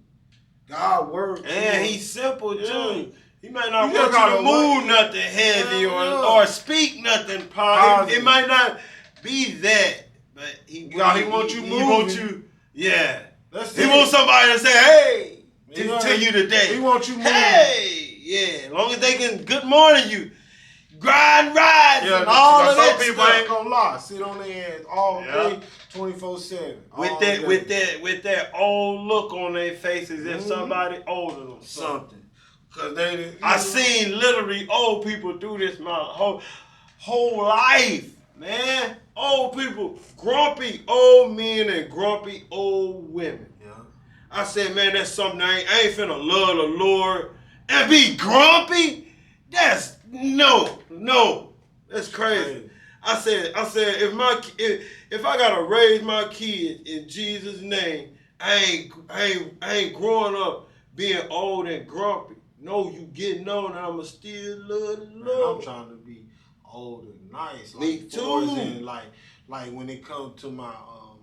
God works. And he's simple too. He might not want you to move nothing heavy or speak nothing positive. It might not be that. But he wants you moving. He wants you, yeah. He wants somebody to say, hey, to you today. He wants you moving. Hey, yeah. As long as they can good morning you. Grind, rise, and all of that stuff. Some people ain't gonna lie. Sit on their ass all day, 24/7. With that old look on their faces, if somebody older them something. Cause they, I seen literally old people do this my whole life, man. Old people, grumpy old men and grumpy old women. Yeah. I said, man, that's something I ain't finna love the Lord and be grumpy. That's no. That's crazy. I said, if I gotta raise my kids in Jesus' name, I ain't growing up being old and grumpy. No, you getting on, and I'ma still love the Lord. I'm trying to be old and nice. Like, Me too. And like when it comes to my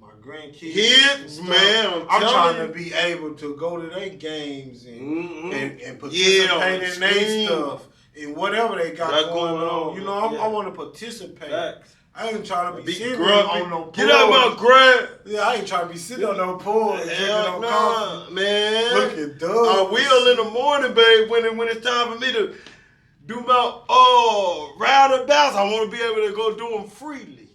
my grandkids, Kids, man, I'm trying to be able to go to their games and participate in their stuff and whatever they got going on. You know, I want to participate. Facts. I ain't trying to be sitting grumpy. on no porch. Get out my grass. Yeah, I ain't trying to be sitting on no porch drinking no coffee. Man. Looking dumb. I will in the morning, babe, when it's time for me to do my roundabouts. I want to be able to go do them freely.